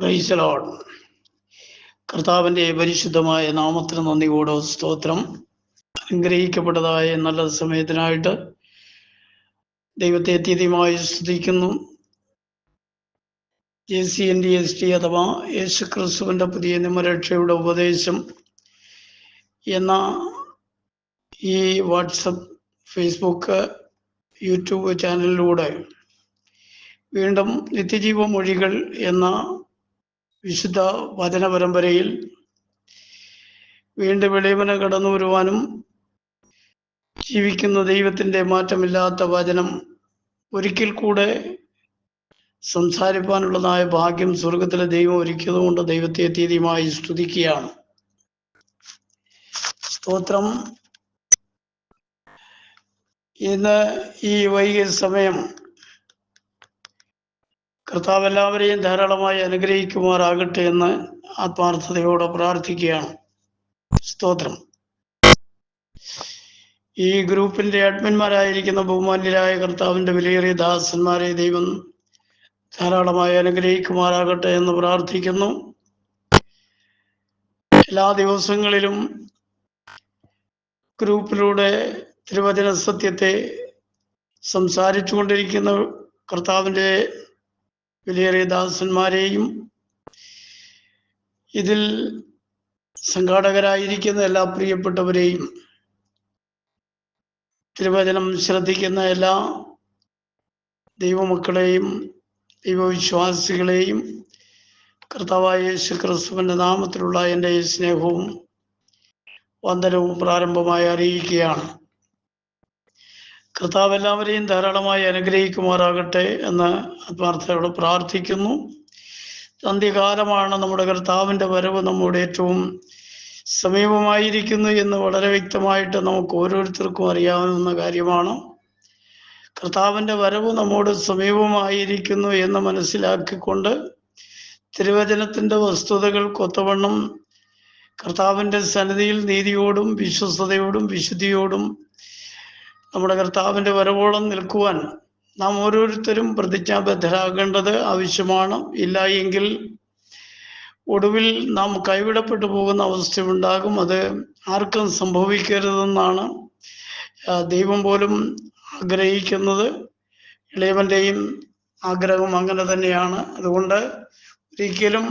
Price the Lord. കർത്താവിൻ്റെ പരിശുദ്ധമായ നാമത്തിന് നന്ദിയോടെ സ്തോത്രം. അനുഗ്രഹിക്കപ്പെട്ടതായ നല്ല സമയത്തിനായിട്ട് ദൈവത്തെ അത്യധികമായി സ്തുതിക്കുന്നു. JCNDST അഥവാ യേശു ക്രിസ്തുവിൻ്റെ പുതിയ നിയമരക്ഷയുടെ ഉപദേശം എന്ന ഈ വാട്സപ്പ്, ഫേസ്ബുക്ക്, യൂട്യൂബ് ചാനലിലൂടെ വീണ്ടും നിത്യജീവ മൊഴികൾ എന്ന വിശുദ്ധ വചന പരമ്പരയിൽ വീണ്ടും വെളിവന കടന്നു വരുവാനും ജീവിക്കുന്ന ദൈവത്തിൻ്റെ മാറ്റമില്ലാത്ത വചനം ഒരിക്കൽ കൂടെ സംസാരിപ്പാനുള്ളതായ ഭാഗ്യം സ്വർഗത്തിലെ ദൈവം ഒരുക്കിയതുകൊണ്ട് ദൈവത്തെ അത്യധികമായി സ്തുതിക്കുകയാണ്. സ്തോത്രം. ഇന്ന് ഈ വൈകിയ സമയം കർത്താവ് എല്ലാവരെയും ധാരാളമായി അനുഗ്രഹിക്കുമാറാകട്ടെ എന്ന് ആത്മാർത്ഥതയോടെ പ്രാർത്ഥിക്കുകയാണ്. സ്തോത്രം. ഈ ഗ്രൂപ്പിന്റെ അഡ്മിന്മാരായിരിക്കുന്ന ബഹുമാന്യരായ കർത്താവിന്റെ വിലയേറിയ ദാസന്മാരെ ദൈവം ധാരാളമായി അനുഗ്രഹിക്കുമാറാകട്ടെ എന്ന് പ്രാർത്ഥിക്കുന്നു. എല്ലാ ദിവസങ്ങളിലും ഗ്രൂപ്പിലൂടെ തിരുവചന സത്യത്തെ സംസാരിച്ചു കൊണ്ടിരിക്കുന്ന കർത്താവിൻ്റെ വിലയേറിയ ദാസന്മാരെയും ഇതിൽ സംഘാടകരായിരിക്കുന്ന എല്ലാ പ്രിയപ്പെട്ടവരെയും തിരുവചനം ശ്രദ്ധിക്കുന്ന എല്ലാ ദൈവമക്കളെയും ദൈവവിശ്വാസികളെയും കർത്താവായ യേശു ക്രിസ്തുവിൻ്റെ നാമത്തിലുള്ള എൻ്റെ സ്നേഹവും വന്ദനവും പ്രാരംഭമായി അറിയിക്കുകയാണ്. കർത്താവ് എല്ലാവരെയും ധാരാളമായി അനുഗ്രഹിക്കുമാറാകട്ടെ എന്ന് ആത്മാർത്ഥയോടെ പ്രാർത്ഥിക്കുന്നു. അന്ത്യകാലമാണ്. നമ്മുടെ കർത്താവിൻ്റെ വരവ് നമ്മുടെ ഏറ്റവും സമീപമായിരിക്കുന്നു എന്ന് വളരെ വ്യക്തമായിട്ട് നമുക്ക് ഓരോരുത്തർക്കും അറിയാവുന്ന കാര്യമാണ്. കർത്താവിൻ്റെ വരവ് നമ്മോട് സമീപമായിരിക്കുന്നു എന്ന് മനസ്സിലാക്കിക്കൊണ്ട് തിരുവചനത്തിൻ്റെ വസ്തുതകൾക്കൊത്തവണ്ണം കർത്താവിൻ്റെ സന്നിധിയിൽ നീതിയോടും വിശ്വസ്തയോടും വിശുദ്ധിയോടും നമ്മുടെ കർത്താവിൻ്റെ വരവോളം നിൽക്കുവാൻ നാം ഓരോരുത്തരും പ്രതിജ്ഞാബദ്ധരാകേണ്ടത് ആവശ്യമാണ്. ഇല്ല എങ്കിൽ ഒടുവിൽ നാം കൈവിടപ്പെട്ടു പോകുന്ന അവസ്ഥയുണ്ടാകും. അത് ആർക്കും സംഭവിക്കരുതെന്നാണ് ദൈവം പോലും ആഗ്രഹിക്കുന്നത്. ഇളയവൻ്റെയും ആഗ്രഹം അങ്ങനെ തന്നെയാണ്. അതുകൊണ്ട് ഒരിക്കലും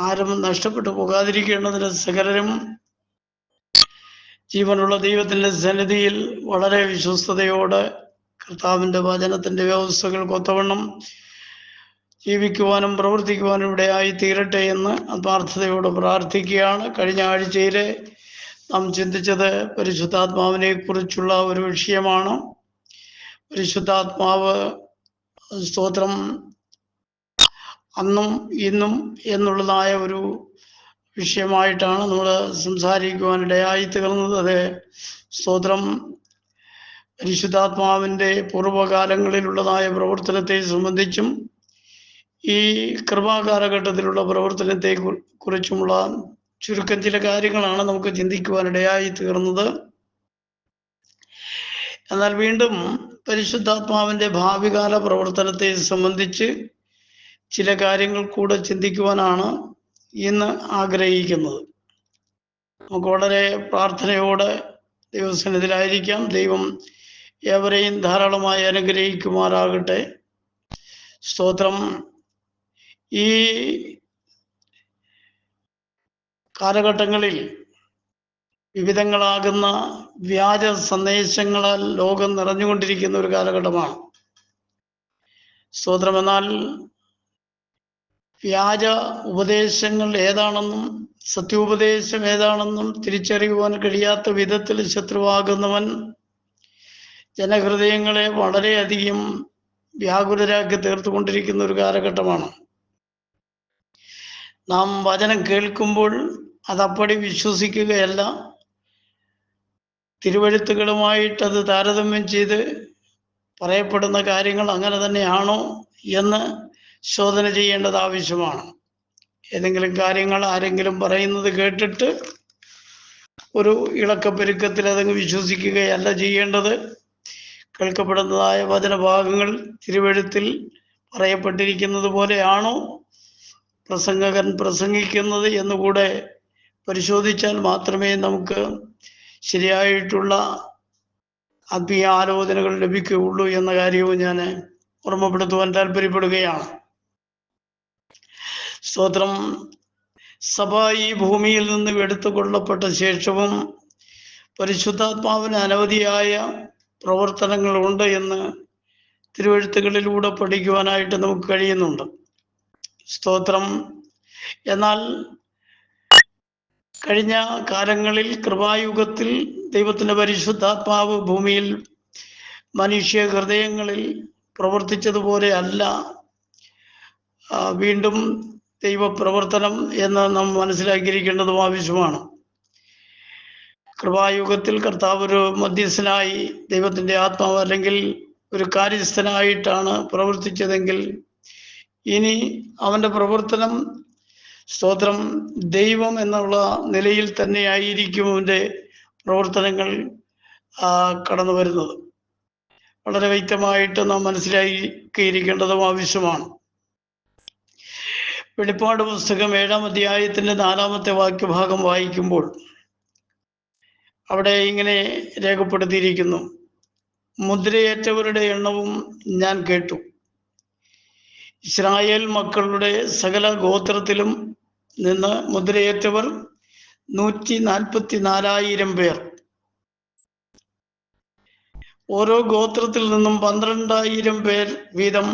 ആരും നഷ്ടപ്പെട്ടു പോകാതിരിക്കേണ്ടതിന് സകലരും ജീവനുള്ള ദൈവത്തിൻ്റെ സന്നിധിയിൽ വളരെ വിശ്വസ്തയോടെ കർത്താവിൻ്റെ വചനത്തിൻ്റെ വ്യവസ്ഥകൾക്കൊത്തവണ്ണം ജീവിക്കുവാനും പ്രവർത്തിക്കുവാനും ഇടയായി തീരട്ടെ എന്ന് ആത്മാർത്ഥതയോടെ പ്രാർത്ഥിക്കുകയാണ്. കഴിഞ്ഞ ആഴ്ചയിലെ നാം ചിന്തിച്ചത് പരിശുദ്ധാത്മാവിനെ കുറിച്ചുള്ള ഒരു വിഷയമാണ്. പരിശുദ്ധാത്മാവ്, സ്തോത്രം, അന്നും ഇന്നും എന്നുള്ളതായ ഒരു വിഷയമായിട്ടാണ് നമ്മൾ സംസാരിക്കുവാനിടയായി തീർന്നത്. അത് സ്തോത്രം പരിശുദ്ധാത്മാവിൻ്റെ പൂർവ്വകാലങ്ങളിലുള്ളതായ പ്രവർത്തനത്തെ സംബന്ധിച്ചും ഈ കൃപാകാലഘട്ടത്തിലുള്ള പ്രവർത്തനത്തെ കുറിച്ചുമുള്ള ചുരുക്കം ചില കാര്യങ്ങളാണ് നമുക്ക് ചിന്തിക്കുവാനിടയായി തീർന്നത്. എന്നാൽ വീണ്ടും പരിശുദ്ധാത്മാവിൻ്റെ ഭാവികാല പ്രവർത്തനത്തെ സംബന്ധിച്ച് ചില കാര്യങ്ങൾ കൂടെ ചിന്തിക്കുവാനാണ് ഇന്ന് ആഗ്രഹിക്കുന്നത്. നമുക്ക് വളരെ പ്രാർത്ഥനയോടെ ദൈവസന്നിധിയിലായിരിക്കാം. ദൈവം ഏവരെയും ധാരാളമായി അനുഗ്രഹിക്കുമാറാകട്ടെ. സ്തോത്രം. ഈ കാലഘട്ടങ്ങളിൽ വിവിധങ്ങളാകുന്ന വ്യാജ സന്ദേശങ്ങളാൽ ലോകം നിറഞ്ഞുകൊണ്ടിരിക്കുന്ന ഒരു കാലഘട്ടമാണ്. സ്തോത്രം. എന്നാൽ വ്യാജ ഉപദേശങ്ങൾ ഏതാണെന്നും സത്യോപദേശം ഏതാണെന്നും തിരിച്ചറിയുവാൻ കഴിയാത്ത വിധത്തിൽ ശത്രുവാകുന്നവൻ ജനഹൃദയങ്ങളെ വളരെയധികം വ്യാകുലരാക്കി തീർത്തുകൊണ്ടിരിക്കുന്ന ഒരു കാലഘട്ടമാണ്. നാം വചനം കേൾക്കുമ്പോൾ അതപ്പടി വിശ്വസിക്കുകയല്ല, തിരുവെഴുത്തുകളുമായിട്ടത് താരതമ്യം ചെയ്ത് പറയപ്പെടുന്ന കാര്യങ്ങൾ അങ്ങനെ തന്നെയാണോ എന്ന് ശോധന ചെയ്യേണ്ടത് ആവശ്യമാണ്. ഏതെങ്കിലും കാര്യങ്ങൾ ആരെങ്കിലും പറയുന്നത് കേട്ടിട്ട് ഒരു ഇളക്കപ്പെരുക്കത്തിൽ അതങ്ങ് വിശ്വസിക്കുകയല്ല ചെയ്യേണ്ടത്. കേൾക്കപ്പെടുന്നതായ വചനഭാഗങ്ങൾ തിരുവെഴുത്തിൽ പറയപ്പെട്ടിരിക്കുന്നത് പോലെയാണോ പ്രസംഗകൻ പ്രസംഗിക്കുന്നത് എന്നുകൂടെ പരിശോധിച്ചാൽ മാത്രമേ നമുക്ക് ശരിയായിട്ടുള്ള ആത്മീയ ആലോചനകൾ ലഭിക്കുകയുള്ളൂ എന്ന കാര്യവും ഞാൻ ഓർമ്മപ്പെടുത്തുവാൻ താല്പര്യപ്പെടുകയാണ്. സ്തോത്രം. സഭ ഈ ഭൂമിയിൽ നിന്ന് എടുത്തുകൊള്ളപ്പെട്ട ശേഷവും പരിശുദ്ധാത്മാവിന് അനവധിയായ പ്രവർത്തനങ്ങളുണ്ട് എന്ന് തിരുവെഴുത്തുകളിലൂടെ പഠിക്കുവാനായിട്ട് നമുക്ക് കഴിയുന്നുണ്ട്. സ്തോത്രം. എന്നാൽ കഴിഞ്ഞ കാലങ്ങളിൽ കൃപായുഗത്തിൽ ദൈവത്തിൻ്റെ പരിശുദ്ധാത്മാവ് ഭൂമിയിൽ മനുഷ്യ ഹൃദയങ്ങളിൽ പ്രവർത്തിച്ചതുപോലെ അല്ല വീണ്ടും ദൈവപ്രവർത്തനം എന്ന് നാം മനസ്സിലാക്കിയിരിക്കേണ്ടതും ആവശ്യമാണ്. കൃപായുഗത്തിൽ കർത്താവ് ഒരു മധ്യസ്ഥനായി ദൈവത്തിൻ്റെ ആത്മാവ് അല്ലെങ്കിൽ ഒരു കാര്യസ്ഥനായിട്ടാണ് പ്രവർത്തിച്ചതെങ്കിൽ ഇനി അവൻ്റെ പ്രവർത്തനം സ്തോത്രം ദൈവം എന്നുള്ള നിലയിൽ തന്നെയായിരിക്കും അവൻ്റെ പ്രവർത്തനങ്ങൾ കടന്നു വരുന്നത്. വളരെ വ്യക്തമായിട്ട് നാം മനസ്സിലാക്കിയിരിക്കേണ്ടതും ആവശ്യമാണ്. വെളിപ്പാട് പുസ്തകം 7-ാം അധ്യായത്തിൻ്റെ 4-ാമത്തെ വാക്യഭാഗം വായിക്കുമ്പോൾ അവിടെ ഇങ്ങനെ രേഖപ്പെടുത്തിയിരിക്കുന്നു: മുദ്രയേറ്റവരുടെ എണ്ണവും ഞാൻ കേട്ടു. ഇസ്രായേൽ മക്കളുടെ സകല ഗോത്രത്തിലും നിന്ന് മുദ്രയേറ്റവർ 144,000 പേർ. ഓരോ ഗോത്രത്തിൽ നിന്നും 12,000 പേർ വീതം,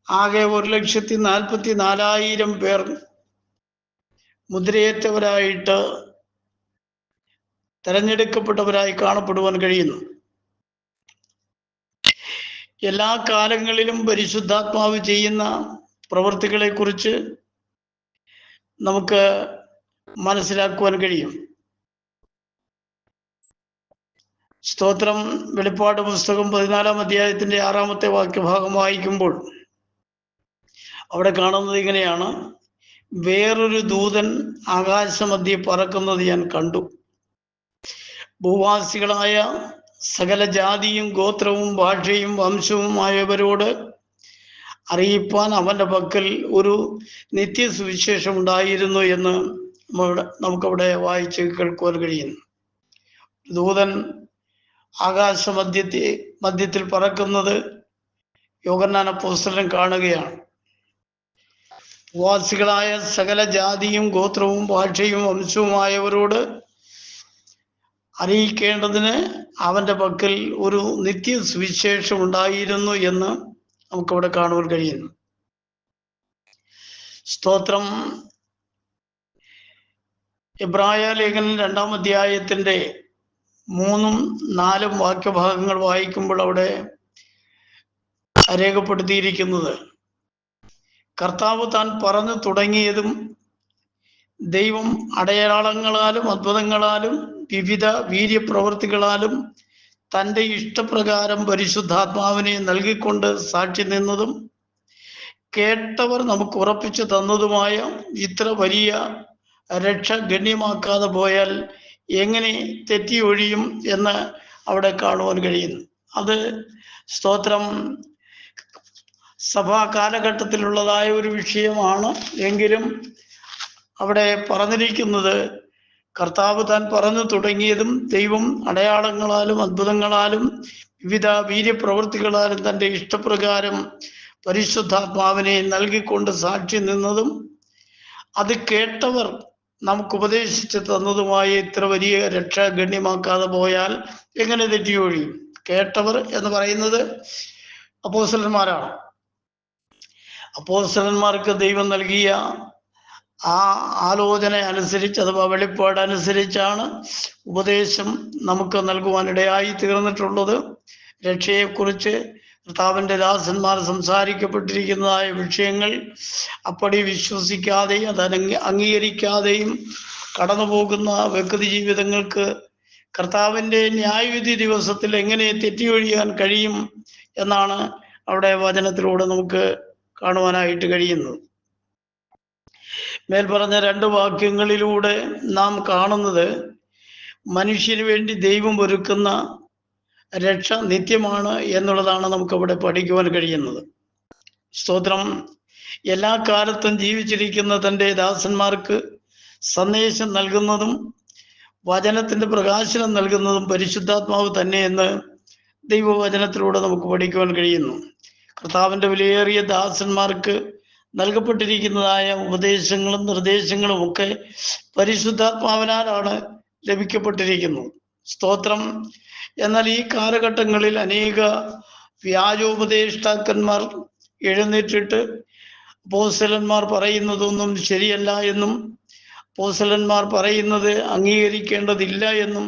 ആകെ 1,44,000 പേർ മുദ്രയേറ്റവരായിട്ട് തെരഞ്ഞെടുക്കപ്പെട്ടവരായി കാണപ്പെടുവാൻ കഴിയുന്നു. എല്ലാ കാലങ്ങളിലും പരിശുദ്ധാത്മാവ് ചെയ്യുന്ന പ്രവൃത്തികളെക്കുറിച്ച് നമുക്ക് മനസ്സിലാക്കുവാൻ കഴിയും. സ്തോത്രം. വെളിപ്പാട് പുസ്തകം 14-ാം അധ്യായത്തിൻ്റെ 6-ാമത്തെ വാക്യഭാഗം വായിക്കുമ്പോൾ അവിടെ കാണുന്നത് ഇങ്ങനെയാണ്: വേറൊരു ദൂതൻ ആകാശമധ്യേ പറക്കുന്നത് ഞാൻ കണ്ടു. ഭൂവാസികളായ സകല ജാതിയും ഗോത്രവും ഭാഷയും വംശവുമായവരോട് അറിയിപ്പാൻ അവൻ്റെ പക്കൽ ഒരു നിത്യസുവിശേഷം ഉണ്ടായിരുന്നു എന്ന് നമുക്കവിടെ വായിച്ച് കേൾക്കുവാൻ കഴിയുന്നു. ദൂതൻ മധ്യത്തിൽ പറക്കുന്നത് യോഹന്നാൻ അപ്പോസ്തലൻ കാണുകയാണ്. ഭൂവാസികളായ സകല ജാതിയും ഗോത്രവും ഭാഷയും വംശവുമായവരോട് അറിയിക്കേണ്ടതിന് അവൻ്റെ പക്കൽ ഒരു നിത്യ സുവിശേഷം ഉണ്ടായിരുന്നു എന്ന് നമുക്കവിടെ കാണുവാൻ കഴിയുന്നു. സ്തോത്രം. എബ്രായ ലേഖനം 2-ാം അധ്യായത്തിൻ്റെ 3-4 വാക്യഭാഗങ്ങൾ വായിക്കുമ്പോൾ അവിടെ രേഖപ്പെടുത്തിയിരിക്കുന്നത്: കർത്താവ് താൻ പറഞ്ഞു തുടങ്ങിയതും ദൈവം അടയാളങ്ങളാലും അത്ഭുതങ്ങളാലും വിവിധ വീര്യപ്രവൃത്തികളാലും തൻ്റെ ഇഷ്ടപ്രകാരം പരിശുദ്ധാത്മാവിനെ നൽകിക്കൊണ്ട് സാക്ഷി നിന്നതും കേട്ടവർ നമുക്ക് ഉറപ്പിച്ചു തന്നതുമായ ഇത്ര വലിയ രക്ഷ ഗണ്യമാക്കാതെ പോയാൽ എങ്ങനെ തെറ്റിയൊഴിയും എന്ന് അവിടെ കാണുവാൻ കഴിയുന്നു. അത് സ്തോത്രം സഭാ കാലഘട്ടത്തിലുള്ളതായ ഒരു വിഷയമാണ്. എങ്കിലും അവിടെ പറഞ്ഞിരിക്കുന്നത് കർത്താവ് താൻ പറഞ്ഞു തുടങ്ങിയതും ദൈവം അടയാളങ്ങളാലും അത്ഭുതങ്ങളാലും വിവിധ വീര്യപ്രവൃത്തികളാലും തൻ്റെ ഇഷ്ടപ്രകാരം പരിശുദ്ധാത്മാവിനെ നൽകിക്കൊണ്ട് സാക്ഷി നിന്നതും അത് കേട്ടവർ നമുക്ക് ഉപദേശിച്ച് തന്നതുമായ ഇത്ര വലിയ രക്ഷ ഗണ്യമാക്കാതെ പോയാൽ എങ്ങനെ തെറ്റിയൊഴിയും? കേട്ടവർ എന്ന് പറയുന്നത് അപ്പോസ്തലന്മാരാണ്. അപ്പോസ്തലന്മാർക്ക് ദൈവം നൽകിയ ആ ആലോചന അനുസരിച്ച് അഥവാ വെളിപ്പാട് അനുസരിച്ചാണ് ഉപദേശം നമുക്ക് നൽകുവാനിടയായി തീർന്നിട്ടുള്ളത്. രക്ഷയെക്കുറിച്ച് കർത്താവിൻ്റെ ദാസന്മാർ സംസാരിക്കപ്പെട്ടിരിക്കുന്നതായ വിഷയങ്ങൾ അപ്പടി വിശ്വസിക്കാതെയും അത് അംഗീകരിക്കാതെയും കടന്നു പോകുന്ന വ്യക്തി ജീവിതങ്ങൾക്ക് കർത്താവിൻ്റെ ന്യായവിധി ദിവസത്തിൽ എങ്ങനെ തെറ്റിയൊഴിയാൻ കഴിയും എന്നാണ് അവിടെ വചനത്തിലൂടെ നമുക്ക് കാണുവാനായിട്ട് കഴിയുന്നത്. മേൽപ്പറഞ്ഞ 2 വാക്യങ്ങളിലൂടെ നാം കാണുന്നത് മനുഷ്യന് വേണ്ടി ദൈവം ഒരുക്കുന്ന രക്ഷ നിത്യമാണ് എന്നുള്ളതാണ് നമുക്കവിടെ പഠിക്കുവാൻ കഴിയുന്നത്. സ്തോത്രം. എല്ലാ കാലത്തും ജീവിച്ചിരിക്കുന്ന തൻ്റെ ദാസന്മാർക്ക് സന്ദേശം നൽകുന്നതും വചനത്തിൻ്റെ പ്രകാശനം നൽകുന്നതും പരിശുദ്ധാത്മാവ് തന്നെ എന്ന് ദൈവവചനത്തിലൂടെ നമുക്ക് പഠിക്കുവാൻ കഴിയുന്നു. കർത്താവിൻ്റെ വിലയേറിയ ദാസന്മാർക്ക് നൽകപ്പെട്ടിരിക്കുന്നതായ ഉപദേശങ്ങളും നിർദ്ദേശങ്ങളും ഒക്കെ പരിശുദ്ധാത്മാവിനാലാണ് ലഭിക്കപ്പെട്ടിരിക്കുന്നത്. സ്തോത്രം. എന്നാൽ ഈ കാലഘട്ടങ്ങളിൽ അനേക വ്യാജോപദേഷ്ടാക്കന്മാർ എഴുന്നേറ്റിട്ട് അപ്പോസ്തലന്മാർ പറയുന്നതൊന്നും ശരിയല്ല എന്നും അപ്പോസ്തലന്മാർ പറയുന്നത് അംഗീകരിക്കേണ്ടതില്ല എന്നും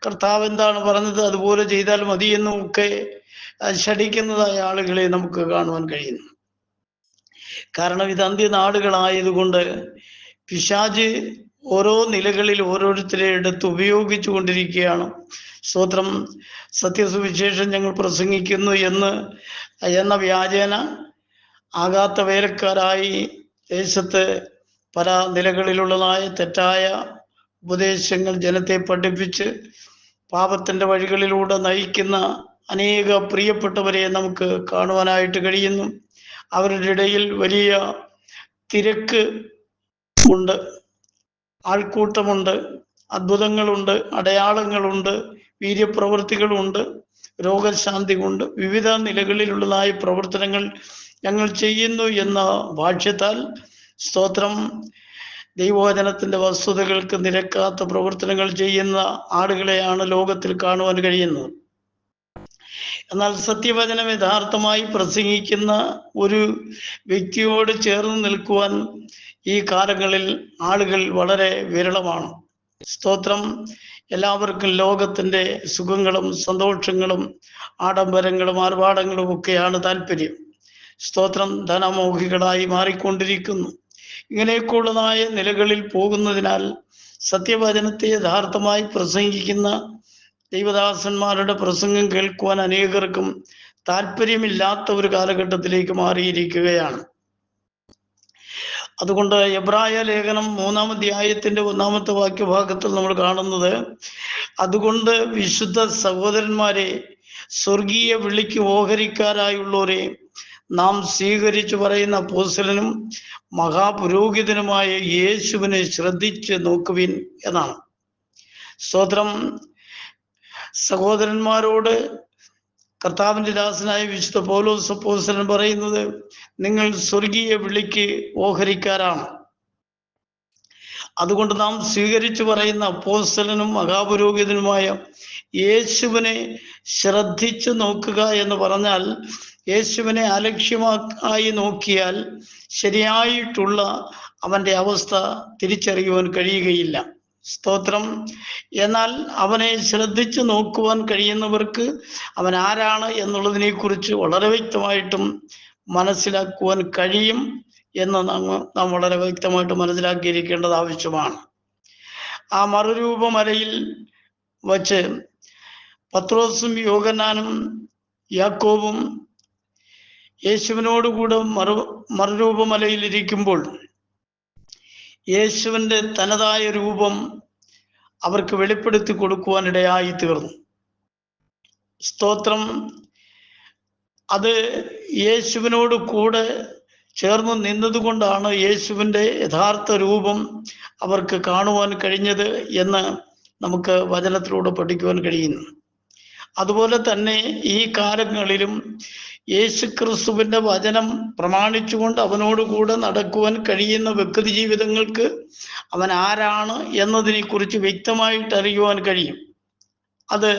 കർത്താവ് എന്താണ് പറഞ്ഞത് അതുപോലെ ചെയ്താൽ മതി എന്നും ഒക്കെ ശഠിക്കുന്നതായ ആളുകളെ നമുക്ക് കാണുവാൻ കഴിയുന്നു. കാരണം ഇത് അന്ത്യനാടുകളായതുകൊണ്ട് പിശാച് ഓരോ നിലകളിൽ ഓരോരുത്തരെ എടുത്ത് ഉപയോഗിച്ചു കൊണ്ടിരിക്കുകയാണ്. സ്തോത്രം. സത്യസുവിശേഷം ഞങ്ങൾ പ്രസംഗിക്കുന്നു എന്ന വ്യാജേന ആകാത്ത വേലക്കാരായി ദേശത്ത് പല നിലകളിലുള്ളതായ തെറ്റായ ഉപദേശങ്ങൾ ജനത്തെ പഠിപ്പിച്ച് പാപത്തിൻ്റെ വഴികളിലൂടെ നയിക്കുന്ന അനേക പ്രിയപ്പെട്ടവരെ നമുക്ക് കാണുവാനായിട്ട് കഴിയുന്നു. അവരുടെ ഇടയിൽ വലിയ തിരക്ക് ഉണ്ട്, ആൾക്കൂട്ടമുണ്ട്, അത്ഭുതങ്ങളുണ്ട്, അടയാളങ്ങളുണ്ട്, വീര്യപ്രവൃത്തികളുണ്ട്, രോഗശാന്തി കൊണ്ട് വിവിധ നിലകളിലുള്ളതായ പ്രവർത്തനങ്ങൾ ഞങ്ങൾ ചെയ്യുന്നു എന്ന ഭാഷ്യത്താൽ സ്തോത്രം ദൈവവചനത്തിൻ്റെ വസ്തുതകൾക്ക് നിരക്കാത്ത പ്രവർത്തനങ്ങൾ ചെയ്യുന്ന ആളുകളെയാണ് ലോകത്തിൽ കാണുവാൻ കഴിയുന്നത്. എന്നാൽ സത്യവചനം യഥാർത്ഥമായി പ്രസംഗിക്കുന്ന ഒരു വ്യക്തിയോട് ചേർന്ന് നിൽക്കുവാൻ ഈ കാലങ്ങളിൽ ആളുകൾ വളരെ വിരളമാണ്. സ്തോത്രം. എല്ലാവർക്കും ലോകത്തിൻ്റെ സുഖങ്ങളും സന്തോഷങ്ങളും ആഡംബരങ്ങളും ആർഭാടങ്ങളും ഒക്കെയാണ് താല്പര്യം. സ്തോത്രം. ധനമോഹികളായി മാറിക്കൊണ്ടിരിക്കുന്നു. ഇങ്ങനെയൊക്കെയുള്ളതായ നിലകളിൽ പോകുന്നതിനാൽ സത്യവചനത്തെ യഥാർത്ഥമായി പ്രസംഗിക്കുന്ന ദൈവദാസന്മാരുടെ പ്രസംഗം കേൾക്കുവാൻ അനേകർക്കും താല്പര്യമില്ലാത്ത ഒരു കാലഘട്ടത്തിലേക്ക് മാറിയിരിക്കുകയാണ്. അതുകൊണ്ട് എബ്രായ ലേഖനം 3-ാം അധ്യായത്തിൻ്റെ 1-ാമത്തെ വാക്യഭാഗത്തിൽ നമ്മൾ കാണുന്നത്, അതുകൊണ്ട് വിശുദ്ധ സഹോദരന്മാരെ, സ്വർഗീയ വിളിക്ക് ഓഹരിക്കാരായുള്ളവരെ, നാം സ്വീകരിച്ചു പറയുന്ന അപ്പോസ്തലനും മഹാപുരോഹിതനുമായ യേശുവിനെ ശ്രദ്ധിച്ച് നോക്കുവിൻ എന്നാണ്. സ്തോത്രം. സഹോദരന്മാരോട് കർത്താവിൻ്റെ ദാസനായ വിശുദ്ധ പൗലോസ് അപ്പോസ്തലൻ പറയുന്നത്, നിങ്ങൾ സ്വർഗീയ വിളിക്ക് ഓഹരിക്കാരാണ്. അതുകൊണ്ട് നാം സ്വീകരിച്ചു പറയുന്ന അപ്പോസ്തലനും മഹാപുരോഹിതനുമായ യേശുവിനെ ശ്രദ്ധിച്ചു നോക്കുക എന്ന് പറഞ്ഞാൽ, യേശുവിനെ അലക്ഷ്യമായി നോക്കിയാൽ ശരിയായിട്ടുള്ള അവൻ്റെ അവസ്ഥ തിരിച്ചറിയുവാൻ കഴിയുകയില്ല. സ്തോത്രം. എന്നാൽ അവനെ ശ്രദ്ധിച്ചു നോക്കുവാൻ കഴിയുന്നവർക്ക് അവൻ ആരാണ് എന്നുള്ളതിനെക്കുറിച്ച് വളരെ വ്യക്തമായിട്ടും മനസ്സിലാക്കുവാൻ കഴിയും എന്ന് നാം വളരെ വ്യക്തമായിട്ട് മനസ്സിലാക്കിയിരിക്കേണ്ടത് ആവശ്യമാണ്. ആ മറുരൂപമലയിൽ വച്ച് പത്രോസും യോഹന്നാനും യാക്കോബും യേശുവിനോടുകൂടെ മറുരൂപമലയിൽ ഇരിക്കുമ്പോൾ യേശുവിൻ്റെ തനതായ രൂപം അവർക്ക് വെളിപ്പെടുത്തി കൊടുക്കുവാനിടയായി തീർന്നു. സ്തോത്രം. അത് യേശുവിനോട് കൂടെ ചേർന്ന് നിന്നതുകൊണ്ടാണ് യേശുവിൻ്റെ യഥാർത്ഥ രൂപം അവർക്ക് കാണുവാൻ കഴിഞ്ഞത് എന്ന് നമുക്ക് വചനത്തിലൂടെ പഠിക്കുവാൻ കഴിയുന്നു. അതുപോലെ തന്നെ ഈ കാലങ്ങളിലും യേശുക്രിസ്തുവിൻ്റെ വചനം പ്രമാണിച്ചുകൊണ്ട് അവനോടുകൂടെ നടക്കുവാൻ കഴിയുന്ന വ്യക്തി ജീവിതങ്ങൾക്ക് അവൻ ആരാണ് എന്നതിനെക്കുറിച്ച് വ്യക്തമായിട്ട് അറിയുവാൻ കഴിയും. അത്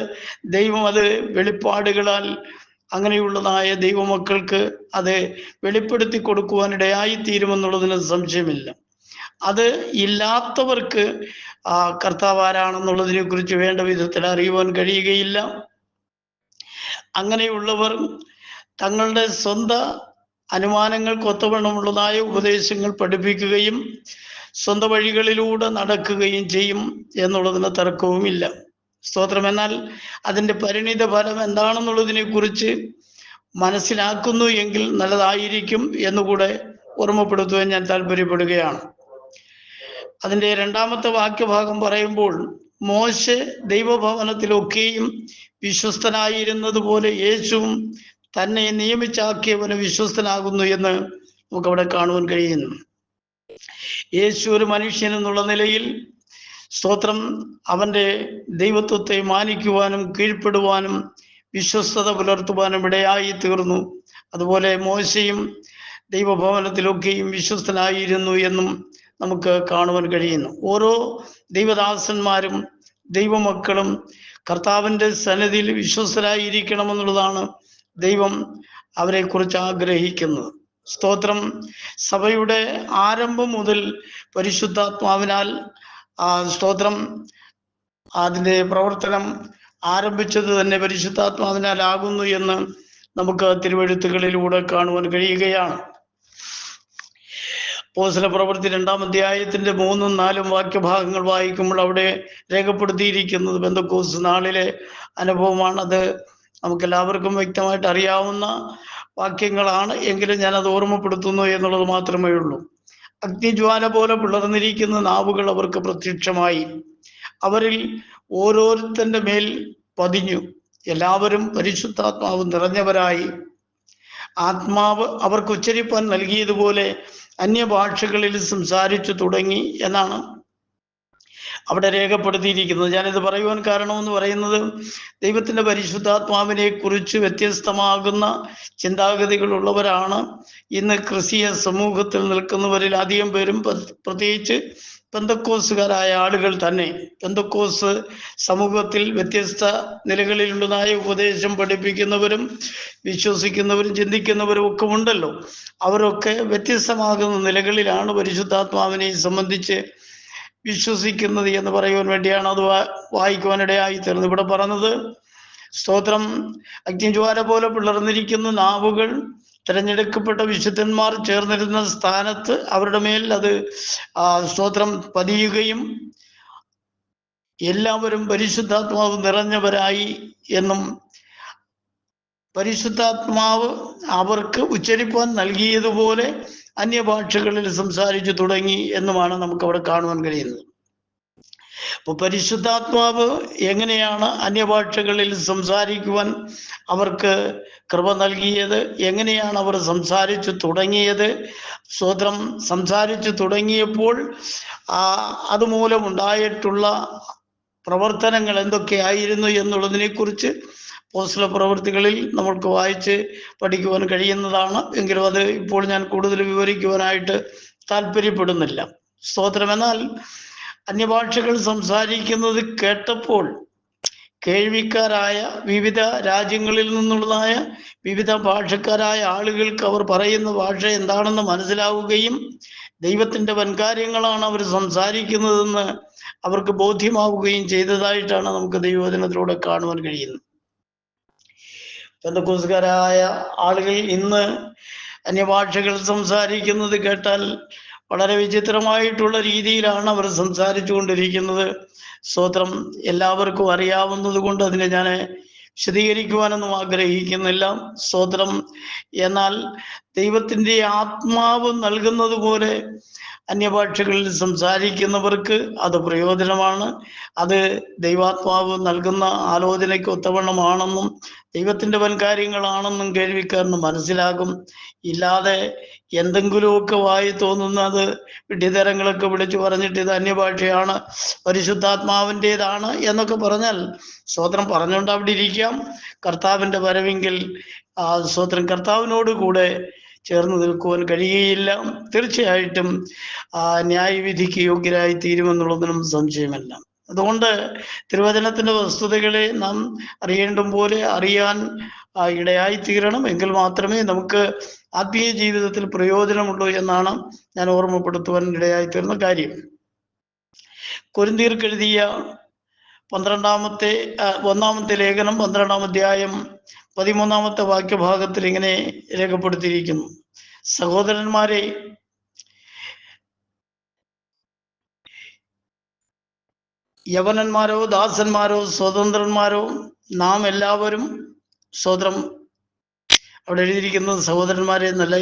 ദൈവം അത് വെളിപ്പാടുകളാൽ അങ്ങനെയുള്ളതായ ദൈവമക്കൾക്ക് അത് വെളിപ്പെടുത്തി കൊടുക്കുവാനിടയായി തീരുമെന്നുള്ളതിന് സംശയമില്ല. അത് ഇല്ലാത്തവർക്ക് കർത്താവ് ആരാണെന്നുള്ളതിനെ കുറിച്ച് വേണ്ട വിധത്തിൽ അറിയുവാൻ കഴിയുകയില്ല. അങ്ങനെയുള്ളവർ തങ്ങളുടെ സ്വന്തം അനുമാനങ്ങൾക്ക് ഒത്തവണ്ണമുള്ളതായ ഉപദേശങ്ങൾ പഠിപ്പിക്കുകയും സ്വന്തം വഴികളിലൂടെ നടക്കുകയും ചെയ്യും എന്നുള്ളതിന് തർക്കവുമില്ല. സ്തോത്രം. എന്നാൽ അതിൻ്റെ പരിണിത ഫലം എന്താണെന്നുള്ളതിനെ കുറിച്ച് മനസ്സിലാക്കുന്നു എങ്കിൽ നല്ലതായിരിക്കും എന്നുകൂടെ ഓർമ്മപ്പെടുത്തുവാൻ ഞാൻ താല്പര്യപ്പെടുകയാണ്. അതിൻ്റെ 2-ാമത്തെ വാക്യഭാഗം പറയുമ്പോൾ, മോശെ ദൈവഭവനത്തിലൊക്കെയും വിശ്വസ്തനായിരുന്നത് പോലെ യേശുവും തന്നെ നിയമിച്ചാക്കിയവന് വിശ്വസ്തനാകുന്നു എന്ന് നമുക്കവിടെ കാണുവാൻ കഴിയുന്നു. യേശു ഒരു മനുഷ്യൻ എന്നുള്ള നിലയിൽ സ്തോത്രം അവൻ്റെ ദൈവത്വത്തെ മാനിക്കുവാനും കീഴ്പ്പെടുവാനും വിശ്വസ്തത പുലർത്തുവാനും ഇടയായി തീർന്നു. അതുപോലെ മോശയും ദൈവഭവനത്തിലൊക്കെയും വിശ്വസ്തനായിരുന്നു എന്നും നമുക്ക് കാണുവാൻ കഴിയുന്നു. ഓരോ ദൈവദാസന്മാരും ദൈവമക്കളും കർത്താവിൻ്റെ സന്നിധിയിൽ വിശ്വസ്തരായിരിക്കണമെന്നുള്ളതാണ് ദൈവം അവരെക്കുറിച്ച് ആഗ്രഹിക്കുന്നത്. സ്തോത്രം. സഭയുടെ ആരംഭം മുതൽ പരിശുദ്ധാത്മാവിനാൽ സ്തോത്രം അതിൻ്റെ പ്രവർത്തനം ആരംഭിച്ചത് തന്നെ പരിശുദ്ധാത്മാവിനാലാകുന്നു എന്ന് നമുക്ക് തിരുവെഴുത്തുകളിലൂടെ കാണുവാൻ കഴിയുകയാണ്. അപ്പോസ്തലപ്രവൃത്തി 2-ാം അധ്യായത്തിന്റെ 3-ഉം 4-ഉം വാക്യഭാഗങ്ങൾ വായിക്കുമ്പോൾ അവിടെ രേഖപ്പെടുത്തിയിരിക്കുന്നത് പെന്തക്കോസ്ത് നാളിലെ അനുഭവമാണ്. അത് നമുക്കെല്ലാവർക്കും വ്യക്തമായിട്ട് അറിയാവുന്ന വാക്യങ്ങളാണ്. എങ്കിലും ഞാനത് ഓർമ്മപ്പെടുത്തുന്നു എന്നുള്ളത് മാത്രമേ ഉള്ളൂ. അഗ്നിജ്വാല പോലെ പിളർന്നിരിക്കുന്ന നാവുകൾ അവർക്ക് പ്രത്യക്ഷമായി. അവരിൽ ഓരോരുത്തന്റെ മേൽ പതിഞ്ഞു. എല്ലാവരും പരിശുദ്ധാത്മാവ് നിറഞ്ഞവരായി. ആത്മാവ് അവർക്ക് ഉച്ചരിപ്പാൻ നൽകിയതുപോലെ അന്യഭാഷകളിൽ സംസാരിച്ചു തുടങ്ങി എന്നാണ് അവിടെ രേഖപ്പെടുത്തിയിരിക്കുന്നത്. ഞാനിത് പറയുവാൻ കാരണമെന്ന് പറയുന്നത്, ദൈവത്തിൻ്റെ പരിശുദ്ധാത്മാവിനെ കുറിച്ച് വ്യത്യസ്തമാകുന്ന ചിന്താഗതികളുള്ളവരാണ് ഇന്ന് ക്രിസ്തീയ സമൂഹത്തിൽ നിൽക്കുന്നവരിൽ അധികം പേരും. പ്രത്യേകിച്ച് പെന്തക്കോസ്തുകാരായ ആളുകൾ തന്നെ. പെന്തക്കോസ് സമൂഹത്തിൽ വ്യത്യസ്ത നിലകളിലുള്ളതായ ഉപദേശം പഠിപ്പിക്കുന്നവരും വിശ്വസിക്കുന്നവരും ചിന്തിക്കുന്നവരും ഒക്കെ ഉണ്ടല്ലോ. അവരൊക്കെ വ്യത്യസ്തമാകുന്ന നിലകളിലാണ് പരിശുദ്ധാത്മാവിനെ സംബന്ധിച്ച് വിശ്വസിക്കുന്നത് എന്ന് പറയുവാൻ വേണ്ടിയാണ് അത് വായിക്കുവാനിടയായി തീർന്നത്. ഇവിടെ പറഞ്ഞത്, സ്തോത്രം, അഗ്നിജ്വാല പോലെ പിളർന്നിരിക്കുന്ന നാവുകൾ തിരഞ്ഞെടുക്കപ്പെട്ട വിശുദ്ധന്മാർ ചേർന്നിരുന്ന സ്ഥാനത്ത് അവരുടെ മേൽ അത് സ്തോത്രം പതിയുകയും എല്ലാവരും പരിശുദ്ധാത്മാവ് നിറഞ്ഞവരായി എന്നും പരിശുദ്ധാത്മാവ് അവർക്ക് ഉച്ചരിപ്പാൻ നൽകിയതുപോലെ അന്യഭാഷകളിൽ സംസാരിച്ചു തുടങ്ങി എന്നുമാണ് നമുക്ക് അവിടെ കാണുവാൻ കഴിയുന്നത്. അപ്പോൾ പരിശുദ്ധാത്മാവ് എങ്ങനെയാണ് അന്യഭാഷകളിൽ സംസാരിക്കുവാൻ അവർക്ക് കൃപ നൽകിയത്, എങ്ങനെയാണ് അവർ സംസാരിച്ചു തുടങ്ങിയത്, സ്തോത്രം, സംസാരിച്ചു തുടങ്ങിയപ്പോൾ അതുമൂലമുണ്ടായിട്ടുള്ള പ്രവർത്തനങ്ങൾ എന്തൊക്കെയായിരുന്നു എന്നുള്ളതിനെക്കുറിച്ച് അപ്പോസ്തല പ്രവൃത്തികളിൽ നമ്മൾക്ക് വായിച്ച് പഠിക്കുവാൻ കഴിയുന്നതാണ്. എങ്കിലും അത് ഇപ്പോൾ ഞാൻ കൂടുതൽ വിവരിക്കുവാനായിട്ട് താല്പര്യപ്പെടുന്നില്ല. സ്തോത്രം. എന്നാൽ അന്യഭാഷകൾ സംസാരിക്കുന്നത് കേട്ടപ്പോൾ കേൾവിക്കാരായ വിവിധ രാജ്യങ്ങളിൽ നിന്നുള്ളതായ വിവിധ ഭാഷക്കാരായ ആളുകൾക്ക് അവർ പറയുന്ന ഭാഷ എന്താണെന്ന് മനസ്സിലാവുകയും ദൈവത്തിൻ്റെ വൻകാര്യങ്ങളാണ് അവർ സംസാരിക്കുന്നതെന്ന് അവർക്ക് ബോധ്യമാവുകയും ചെയ്തതായിട്ടാണ് നമുക്ക് ദൈവവചനത്തിലൂടെ കാണുവാൻ കഴിയുന്നത്. പെന്തക്കോസ്തുകാരായ ആളുകൾ ഇന്ന് അന്യഭാഷകൾ സംസാരിക്കുന്നത് കേട്ടാൽ വളരെ വിചിത്രമായിട്ടുള്ള രീതിയിലാണ് അവർ സംസാരിച്ചു കൊണ്ടിരിക്കുന്നത്. സ്തോത്രം. എല്ലാവർക്കും അറിയാവുന്നത് കൊണ്ട് അതിനെ ഞാൻ വിശദീകരിക്കുവാനൊന്നും ആഗ്രഹിക്കുന്നില്ല. സ്തോത്രം. എന്നാൽ ദൈവത്തിൻ്റെ ആത്മാവ് നൽകുന്നത് പോലെ അന്യഭാഷകളിൽ സംസാരിക്കുന്നവർക്ക് അത് പ്രയോജനമാണ്. അത് ദൈവാത്മാവ് നൽകുന്ന ആലോചനയ്ക്ക് ഒത്തവണ്ണമാണെന്നും ദൈവത്തിൻ്റെ വൻകാര്യങ്ങളാണെന്നും കേൾവിക്കാരന് മനസ്സിലാകും. ഇല്ലാതെ എന്തെങ്കിലുമൊക്കെ വായി തോന്നുന്നത് വിഡ്ഢിതരങ്ങളൊക്കെ വിളിച്ചു പറഞ്ഞിട്ട് ഇത് അന്യഭാഷയാണ്, പരിശുദ്ധാത്മാവിൻ്റെതാണ് എന്നൊക്കെ പറഞ്ഞാൽ സ്തോത്രം പറഞ്ഞുകൊണ്ട് അവിടെ ഇരിക്കാം. കർത്താവിൻ്റെ വരവെങ്കിൽ സ്തോത്രം കർത്താവിനോട് കൂടെ ചേർന്ന് നിൽക്കുവാൻ കഴിയുകയില്ല. തീർച്ചയായിട്ടും ന്യായവിധിക്ക് യോഗ്യരായി തീരുമെന്നുള്ളതിനും സംശയമല്ല. അതുകൊണ്ട് തിരുവചനത്തിൻ്റെ വസ്തുതകളെ നാം അറിയേണ്ടും പോലെ അറിയാൻ ഇടയായി തീരണം. എങ്കിൽ മാത്രമേ നമുക്ക് ആത്മീയ ജീവിതത്തിൽ പ്രയോജനമുള്ളൂ എന്നാണ് ഞാൻ ഓർമ്മപ്പെടുത്തുവാൻ ഇടയായി തീർന്ന കാര്യം. കൊരിന്ത്യർക്കെഴുതിയ 1-ാമത്തെ ലേഖനം 12-ാം അധ്യായം 13-ാമത്തെ വാക്യഭാഗത്തിൽ ഇങ്ങനെ രേഖപ്പെടുത്തിയിരിക്കുന്നു: സഹോദരന്മാരെ, യവനന്മാരോ ദാസന്മാരോ സ്വതന്ത്രന്മാരോ നാം എല്ലാവരും, സ്വതന്ത്രം അവിടെ എഴുതിയിരിക്കുന്നത് സഹോദരന്മാരെ എന്നല്ല,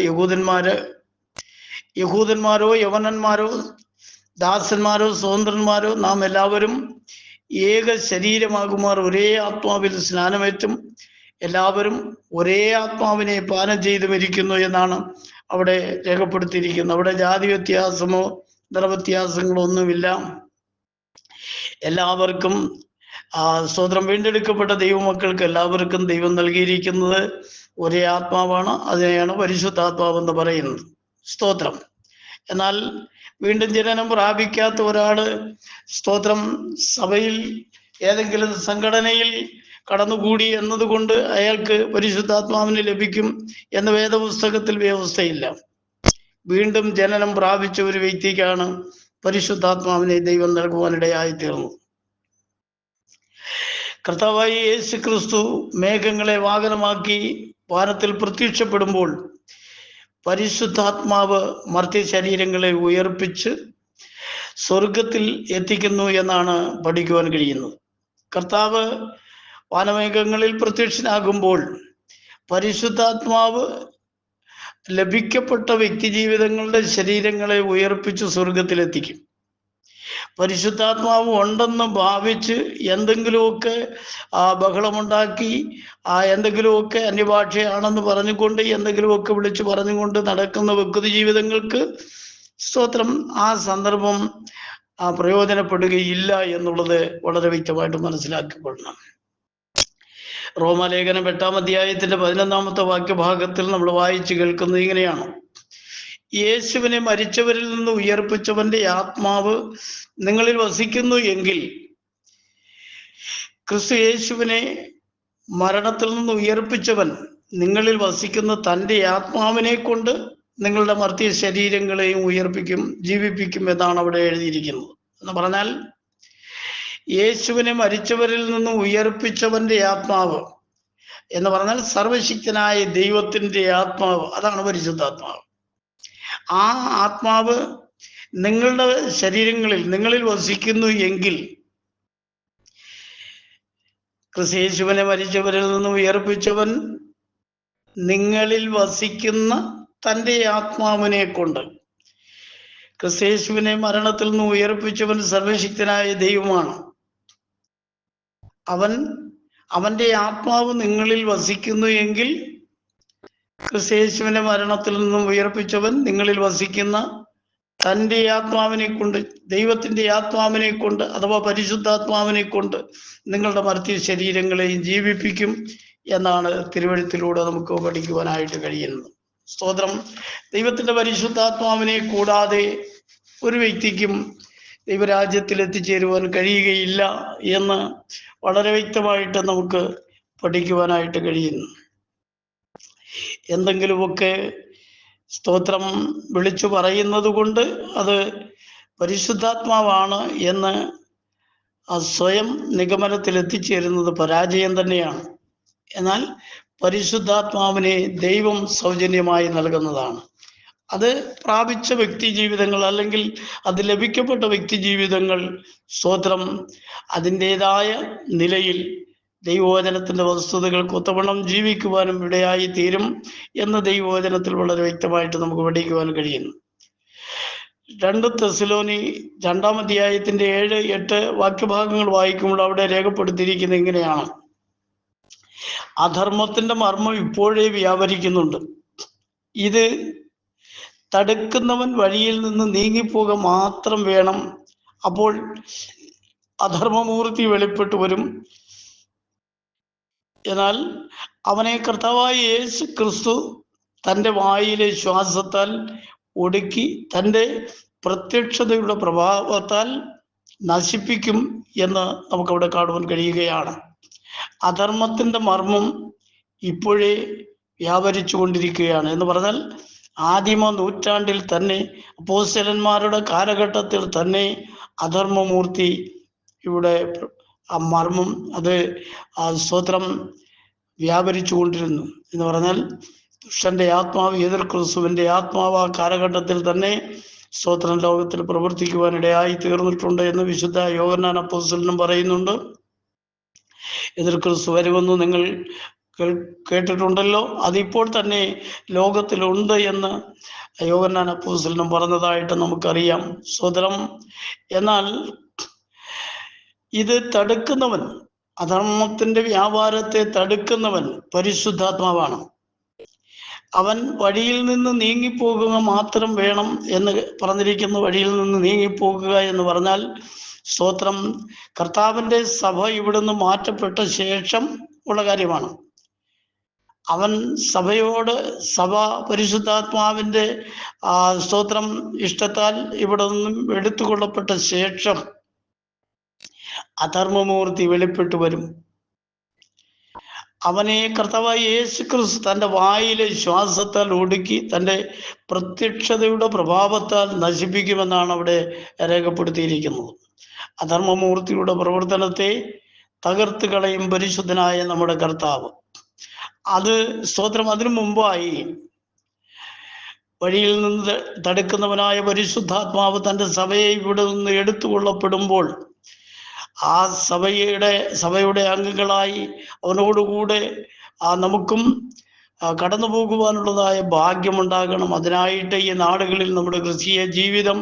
യഹൂദന്മാരോ യവനന്മാരോ ദാസന്മാരോ സ്വതന്ത്രന്മാരോ നാം എല്ലാവരും ഏക ശരീരമാകുമാർ ഒരേ ആത്മാവിൽ സ്നാനമേറ്റും എല്ലാവരും ഒരേ ആത്മാവിനെ പാനം ചെയ്ത് മരിക്കുന്നു എന്നാണ് അവിടെ രേഖപ്പെടുത്തിയിരിക്കുന്നത്. അവിടെ ജാതി വ്യത്യാസമോ നിറവ്യത്യാസങ്ങളോ ഒന്നുമില്ല. എല്ലാവർക്കും സ്തോത്രം, വീണ്ടെടുക്കപ്പെട്ട ദൈവമക്കൾക്ക് എല്ലാവർക്കും ദൈവം നൽകിയിരിക്കുന്നത് ഒരേ ആത്മാവാണ്. അതിനെയാണ് പരിശുദ്ധാത്മാവെന്ന് പറയുന്നത്. സ്തോത്രം. എന്നാൽ വീണ്ടും ജനനം പ്രാപിക്കാത്ത ഒരാള് സ്തോത്രം സഭയിൽ ഏതെങ്കിലും സംഘടനയിൽ കടന്നുകൂടി എന്നതുകൊണ്ട് അയാൾക്ക് പരിശുദ്ധാത്മാവിന് ലഭിക്കും എന്ന് വേദപുസ്തകത്തിൽ വ്യവസ്ഥയില്ല. വീണ്ടും ജനനം പ്രാപിച്ച ഒരു വ്യക്തിക്കാണ് പരിശുദ്ധാത്മാവിനെ ദൈവം നൽകുവാനിടയായി തീർന്നു. കർത്താവായ യേശു ക്രിസ്തു മേഘങ്ങളെ വാഹനമാക്കി വാനത്തിൽ പ്രത്യക്ഷപ്പെടുമ്പോൾ പരിശുദ്ധാത്മാവ് മർത്യ ശരീരങ്ങളെ ഉയർപ്പിച്ച് സ്വർഗത്തിൽ എത്തിക്കുന്നു എന്നാണ് പഠിക്കുവാൻ കഴിയുന്നത്. കർത്താവ് വാനമേഘങ്ങളിൽ പ്രത്യക്ഷനാകുമ്പോൾ പരിശുദ്ധാത്മാവ് ലഭിക്കപ്പെട്ട വ്യക്തി ജീവിതങ്ങളുടെ ശരീരങ്ങളെ ഉയർപ്പിച്ച് സ്വർഗത്തിലെത്തിക്കും. പരിശുദ്ധാത്മാവ് ഉണ്ടെന്ന് ഭാവിച്ച് എന്തെങ്കിലുമൊക്കെ ബഹളമുണ്ടാക്കി എന്തെങ്കിലുമൊക്കെ അന്യഭാഷയാണെന്ന് പറഞ്ഞുകൊണ്ട് എന്തെങ്കിലുമൊക്കെ വിളിച്ചു പറഞ്ഞുകൊണ്ട് നടക്കുന്ന വ്യക്തി ജീവിതങ്ങൾക്ക് സ്തോത്രം ആ സന്ദർഭം പ്രയോജനപ്പെടുകയില്ല എന്നുള്ളത് വളരെ വ്യക്തമായിട്ട് മനസ്സിലാക്കിക്കൊള്ളണം. റോമാലേഖനം 8-ാം അധ്യായത്തിന്റെ 11-ാമത്തെ വാക്യഭാഗത്തിൽ നമ്മൾ വായിച്ചു കേൾക്കുന്നത് ഇങ്ങനെയാണ്: യേശുവിനെ മരിച്ചവരിൽ നിന്ന് ഉയർപ്പിച്ചവന്റെ ആത്മാവ് നിങ്ങളിൽ വസിക്കുന്നു എങ്കിൽ, ക്രിസ്തു യേശുവിനെ മരണത്തിൽ നിന്ന് ഉയർപ്പിച്ചവൻ നിങ്ങളിൽ വസിക്കുന്ന തൻ്റെ ആത്മാവിനെ കൊണ്ട് നിങ്ങളുടെ മർത്യ ശരീരങ്ങളെയും ഉയർപ്പിക്കും, ജീവിപ്പിക്കും എന്നാണ് അവിടെ എഴുതിയിരിക്കുന്നത്. എന്ന് പറഞ്ഞാൽ യേശുവിനെ മരിച്ചവരിൽ നിന്ന് ഉയർപ്പിച്ചവന്റെ ആത്മാവ് എന്ന് പറഞ്ഞാൽ സർവശക്തനായ ദൈവത്തിൻ്റെ ആത്മാവ്, അതാണ് പരിശുദ്ധാത്മാവ്. ആ ആത്മാവ് നിങ്ങളുടെ ശരീരങ്ങളിൽ നിങ്ങളിൽ വസിക്കുന്നു എങ്കിൽ, ക്രിസ്തു യേശുവിനെ മരിച്ചവരിൽ നിന്ന് ഉയർപ്പിച്ചവൻ നിങ്ങളിൽ വസിക്കുന്ന തൻ്റെ ആത്മാവിനെ കൊണ്ട്, ക്രിസ്തു യേശുവിനെ മരണത്തിൽ നിന്ന് ഉയർപ്പിച്ചവൻ സർവശക്തനായ ദൈവമാണ്. അവന്റെ ആത്മാവ് നിങ്ങളിൽ വസിക്കുന്നു എങ്കിൽ, ക്രിസ്തു യേശുവിനെ മരണത്തിൽ നിന്നും ഉയർപ്പിച്ചവൻ നിങ്ങളിൽ വസിക്കുന്ന തൻ്റെ ആത്മാവിനെ കൊണ്ട്, ദൈവത്തിൻ്റെ ആത്മാവിനെ കൊണ്ട് അഥവാ പരിശുദ്ധാത്മാവിനെ കൊണ്ട് നിങ്ങളുടെ മർത്യ ശരീരങ്ങളെയും ജീവിപ്പിക്കും എന്നാണ് തിരുവെഴുത്തിലൂടെ നമുക്ക് പഠിക്കുവാനായിട്ട് കഴിയുന്നത്. സ്തോത്രം. ദൈവത്തിൻ്റെ പരിശുദ്ധാത്മാവിനെ കൂടാതെ ഒരു വ്യക്തിക്കും ദൈവരാജ്യത്തിൽ എത്തിച്ചേരുവാൻ കഴിയുകയില്ല എന്ന് വളരെ വ്യക്തമായിട്ട് നമുക്ക് പഠിക്കുവാനായിട്ട് കഴിയുന്നു. എന്തെങ്കിലുമൊക്കെ സ്തോത്രം വിളിച്ചു പറയുന്നത് കൊണ്ട് അത് പരിശുദ്ധാത്മാവാണ് എന്ന് സ്വയം നിഗമനത്തിൽ എത്തിച്ചേരുന്നത് പരാജയം തന്നെയാണ്. എന്നാൽ പരിശുദ്ധാത്മാവിനെ ദൈവം സൗജന്യമായി നൽകുന്നതാണ്. അത് പ്രാപിച്ച വ്യക്തി ജീവിതങ്ങൾ അല്ലെങ്കിൽ അത് ലഭിക്കപ്പെട്ട വ്യക്തി ജീവിതങ്ങൾ സ്തോത്രം അതിൻ്റെതായ നിലയിൽ ദൈവവചനത്തിൻ്റെ വസ്തുതകൾക്ക് ഒത്തവണ്ണം ജീവിക്കുവാനും ഇടയായി തീരും എന്ന് ദൈവവചനത്തിൽ വളരെ വ്യക്തമായിട്ട് നമുക്ക് പഠിക്കുവാൻ കഴിയുന്നു. 2 തെസ്സലോനി 2-ാം അധ്യായത്തിന്റെ 7-8 വാക്യഭാഗങ്ങൾ വായിക്കുമ്പോൾ അവിടെ രേഖപ്പെടുത്തിയിരിക്കുന്നത് ഇങ്ങനെയാണ്: അധർമ്മത്തിന്റെ മർമ്മം ഇപ്പോഴേ വ്യാപരിക്കുന്നുണ്ട്. ഇത് തടുക്കുന്നവൻ വഴിയിൽ നിന്ന് നീങ്ങിപ്പോക മാത്രം വേണം. അപ്പോൾ അധർമ്മമൂർത്തി വെളിപ്പെട്ടു വരും. എന്നാൽ അവനെ കർത്താവായ യേശു ക്രിസ്തു തൻ്റെ വായിലെ ശ്വാസത്താൽ ഒടുക്കി തൻ്റെ പ്രത്യക്ഷതയുടെ പ്രഭാവത്താൽ നശിപ്പിക്കും എന്ന് നമുക്കവിടെ കാണുവാൻ കഴിയുകയാണ്. അധർമ്മത്തിൻ്റെ മർമ്മം ഇപ്പോഴേ വ്യാപരിച്ചു കൊണ്ടിരിക്കുകയാണ് എന്ന് പറഞ്ഞാൽ ആദിമ നൂറ്റാണ്ടിൽ തന്നെ അപ്പോസ്തലന്മാരുടെ കാലഘട്ടത്തിൽ തന്നെ അധർമ്മമൂർത്തി ഇവിടെ ആ മർമ്മം അത് സ്തോത്രം വ്യാപരിച്ചു കൊണ്ടിരുന്നു എന്ന് പറഞ്ഞാൽ ദുഷ്ടന്റെ ആത്മാവ് എതിർ ക്രിസ്തുവിന്റെ ആത്മാവ് ആ കാലഘട്ടത്തിൽ തന്നെ സ്തോത്രം ലോകത്തിൽ പ്രവർത്തിക്കുവാനിടയായി തീർന്നിട്ടുണ്ട് എന്ന് വിശുദ്ധ യോഹന്നാൻ അപ്പോസ്തലനും പറയുന്നുണ്ട്. എതിർ ക്രിസ്തു വരുമെന്ന് നിങ്ങൾ കേട്ടിട്ടുണ്ടല്ലോ, അതിപ്പോൾ തന്നെ ലോകത്തിലുണ്ട് എന്ന് യോഹന്നാൻ അപ്പോസ്തലനും പറഞ്ഞതായിട്ട് നമുക്കറിയാം. സ്തോത്രം. എന്നാൽ ഇത് തടുക്കുന്നവൻ, അധർമ്മത്തിന്റെ വ്യാപാരത്തെ തടുക്കുന്നവൻ പരിശുദ്ധാത്മാവാണ്. അവൻ വഴിയിൽ നിന്ന് നീങ്ങിപ്പോകുക മാത്രം വേണം എന്ന് പറഞ്ഞിരിക്കുന്നു. വഴിയിൽ നിന്ന് നീങ്ങിപ്പോകുക എന്ന് പറഞ്ഞാൽ സ്തോത്രം, കർത്താവിൻ്റെ സഭ ഇവിടുന്ന് മാറ്റപ്പെട്ട ശേഷം ഉള്ള കാര്യമാണ്. അവൻ സഭ പരിശുദ്ധാത്മാവിൻ്റെ സ്തോത്രം ഇഷ്ടത്താൽ ഇവിടെ നിന്നും എടുത്തുകൊള്ളപ്പെട്ട ശേഷം അധർമ്മമൂർത്തി വെളിപ്പെട്ടു വരും. അവനെ കർത്താവായ യേശു ക്രിസ്തു തൻ്റെ വായിലെ ശ്വാസത്താൽ ഒടുക്കി തൻ്റെ പ്രത്യക്ഷതയുടെ പ്രഭാവത്താൽ നശിപ്പിക്കുമെന്നാണ് അവിടെ രേഖപ്പെടുത്തിയിരിക്കുന്നത്. അധർമ്മമൂർത്തിയുടെ പ്രവർത്തനത്തെ തകർത്ത് കളയും പരിശുദ്ധനായ നമ്മുടെ കർത്താവ്. അത് സ്തോത്രം, അതിനു മുമ്പായി വഴിയിൽ നിന്ന് തടുക്കുന്നവനായ പരിശുദ്ധാത്മാവ് തൻ്റെ സഭയെ ഇവിടെ നിന്ന് എടുത്തുകൊള്ളപ്പെടുമ്പോൾ ആ സഭയുടെ അംഗങ്ങളായി അവനോടുകൂടെ നമുക്കും കടന്നു പോകുവാനുള്ളതായ ഭാഗ്യമുണ്ടാകണം. അതിനായിട്ട് ഈ നാടുകളിൽ നമ്മുടെ ക്രിസ്തീയ ജീവിതം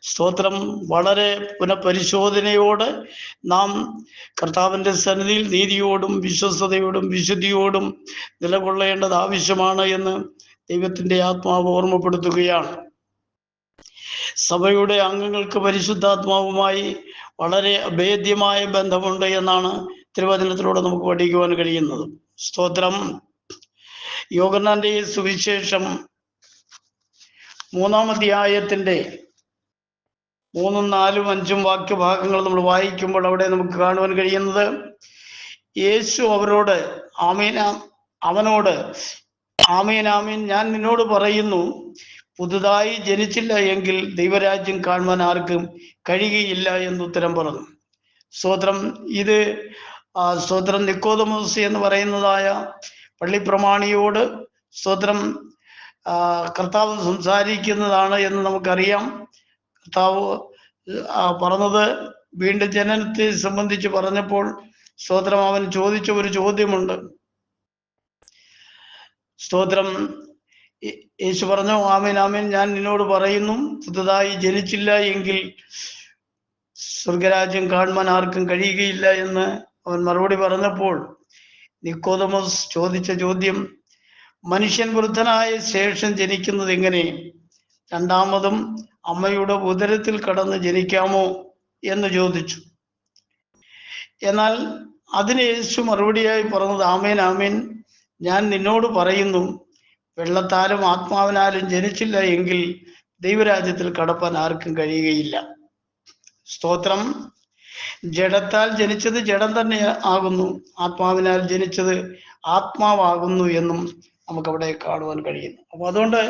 സ്തോത്രം വളരെ പുനഃപരിശോധനയോടെ നാം കർത്താവിൻ്റെ സന്നിധിയിൽ നീതിയോടും വിശ്വസ്തയോടും വിശുദ്ധിയോടും നിലകൊള്ളേണ്ടത് ആവശ്യമാണ് എന്ന് ദൈവത്തിൻ്റെ ആത്മാവ് ഓർമ്മപ്പെടുത്തുകയാണ്. സഭയുടെ അംഗങ്ങൾക്ക് പരിശുദ്ധാത്മാവുമായി വളരെ അഭേദ്യമായ ബന്ധമുണ്ട് എന്നാണ് തിരുവചനത്തിലൂടെ നമുക്ക് പഠിക്കുവാൻ കഴിയുന്നത്. സ്തോത്രം. യോഹന്നാന്റെ സുവിശേഷം 3-ാം അധ്യായത്തിന്റെ 3, 4, 5 വാക്യഭാഗങ്ങൾ നമ്മൾ വായിക്കുമ്പോൾ അവിടെ നമുക്ക് കാണുവാൻ കഴിയുന്നത്, യേശു അവനോട് ആമേൻ ആമേൻ ഞാൻ നിന്നോട് പറയുന്നു, പുതുതായി ജനിച്ചില്ല എങ്കിൽ ദൈവരാജ്യം കാണുവാൻ ആർക്കും കഴിയുകയില്ല എന്നുത്തരം പറഞ്ഞു. സ്തോത്രം. ഇത് സ്തോത്രം നിക്കോദമോസ് എന്ന് പറയുന്നതായ പള്ളിപ്രമാണിയോട് സ്തോത്രം കർത്താവ് സംസാരിക്കുന്നതാണ് എന്ന് നമുക്കറിയാം. കർത്താവ് പറഞ്ഞത് വീണ്ടും ജനനത്തെ സംബന്ധിച്ച് പറഞ്ഞപ്പോൾ സ്തോത്രം അവൻ ചോദിച്ച ഒരു ചോദ്യമുണ്ട്. സ്തോത്രം. യേശു പറഞ്ഞു, ആമേൻ ആമേൻ ഞാൻ നിന്നോട് പറയുന്നു, പുതുതായി ജനിച്ചില്ല എങ്കിൽ സ്വർഗരാജ്യം കാണുവാൻ ആർക്കും കഴിയുകയില്ല എന്ന് അവൻ മറുപടി പറഞ്ഞപ്പോൾ നിക്കോദമോസ് ചോദിച്ച ചോദ്യം, മനുഷ്യൻ വൃദ്ധനായ ശേഷം ജനിക്കുന്നത് എങ്ങനെ? രണ്ടാമതും അമ്മയുടെ ഉദരത്തിൽ കടന്ന് ജനിക്കാമോ എന്ന് ചോദിച്ചു. എന്നാൽ അതിന് യേശു മറുപടിയായി പറഞ്ഞത്, ആമേൻ ആമേൻ ഞാൻ നിന്നോട് പറയുന്നു, വെള്ളത്താലും ആത്മാവിനാലും ജനിച്ചില്ല എങ്കിൽ ദൈവരാജ്യത്തിൽ കടപ്പാൻ ആർക്കും കഴിയുകയില്ല. സ്തോത്രം. ജഡത്താൽ ജനിച്ചത് ജഡം തന്നെ ആകുന്നു, ആത്മാവിനാൽ ജനിച്ചത് ആത്മാവാകുന്നു എന്നും നമുക്കവിടെ കാണുവാൻ കഴിയുന്നു. അപ്പൊ അതുകൊണ്ട്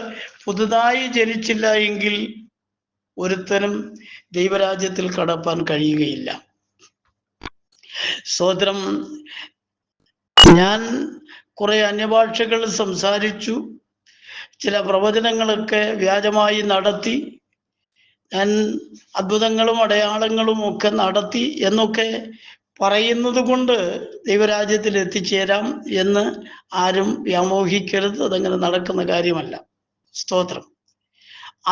പുതുതായി ജനിച്ചില്ല എങ്കിൽ ഒരുത്തനും ദൈവരാജ്യത്തിൽ കടപ്പാൻ കഴിയുകയില്ല. സ്തോത്രം. ഞാൻ കുറെ അന്യഭാഷകൾ സംസാരിച്ചു, ചില പ്രവചനങ്ങളൊക്കെ വ്യാജമായി നടത്തി, ഞാൻ അത്ഭുതങ്ങളും അടയാളങ്ങളും ഒക്കെ നടത്തി എന്നൊക്കെ പറയുന്നത് കൊണ്ട് ദൈവരാജ്യത്തിൽ എത്തിച്ചേരാം എന്ന് ആരും വ്യാമോഹിക്കരുത്. അതങ്ങനെ നടക്കുന്ന കാര്യമല്ല. സ്തോത്രം.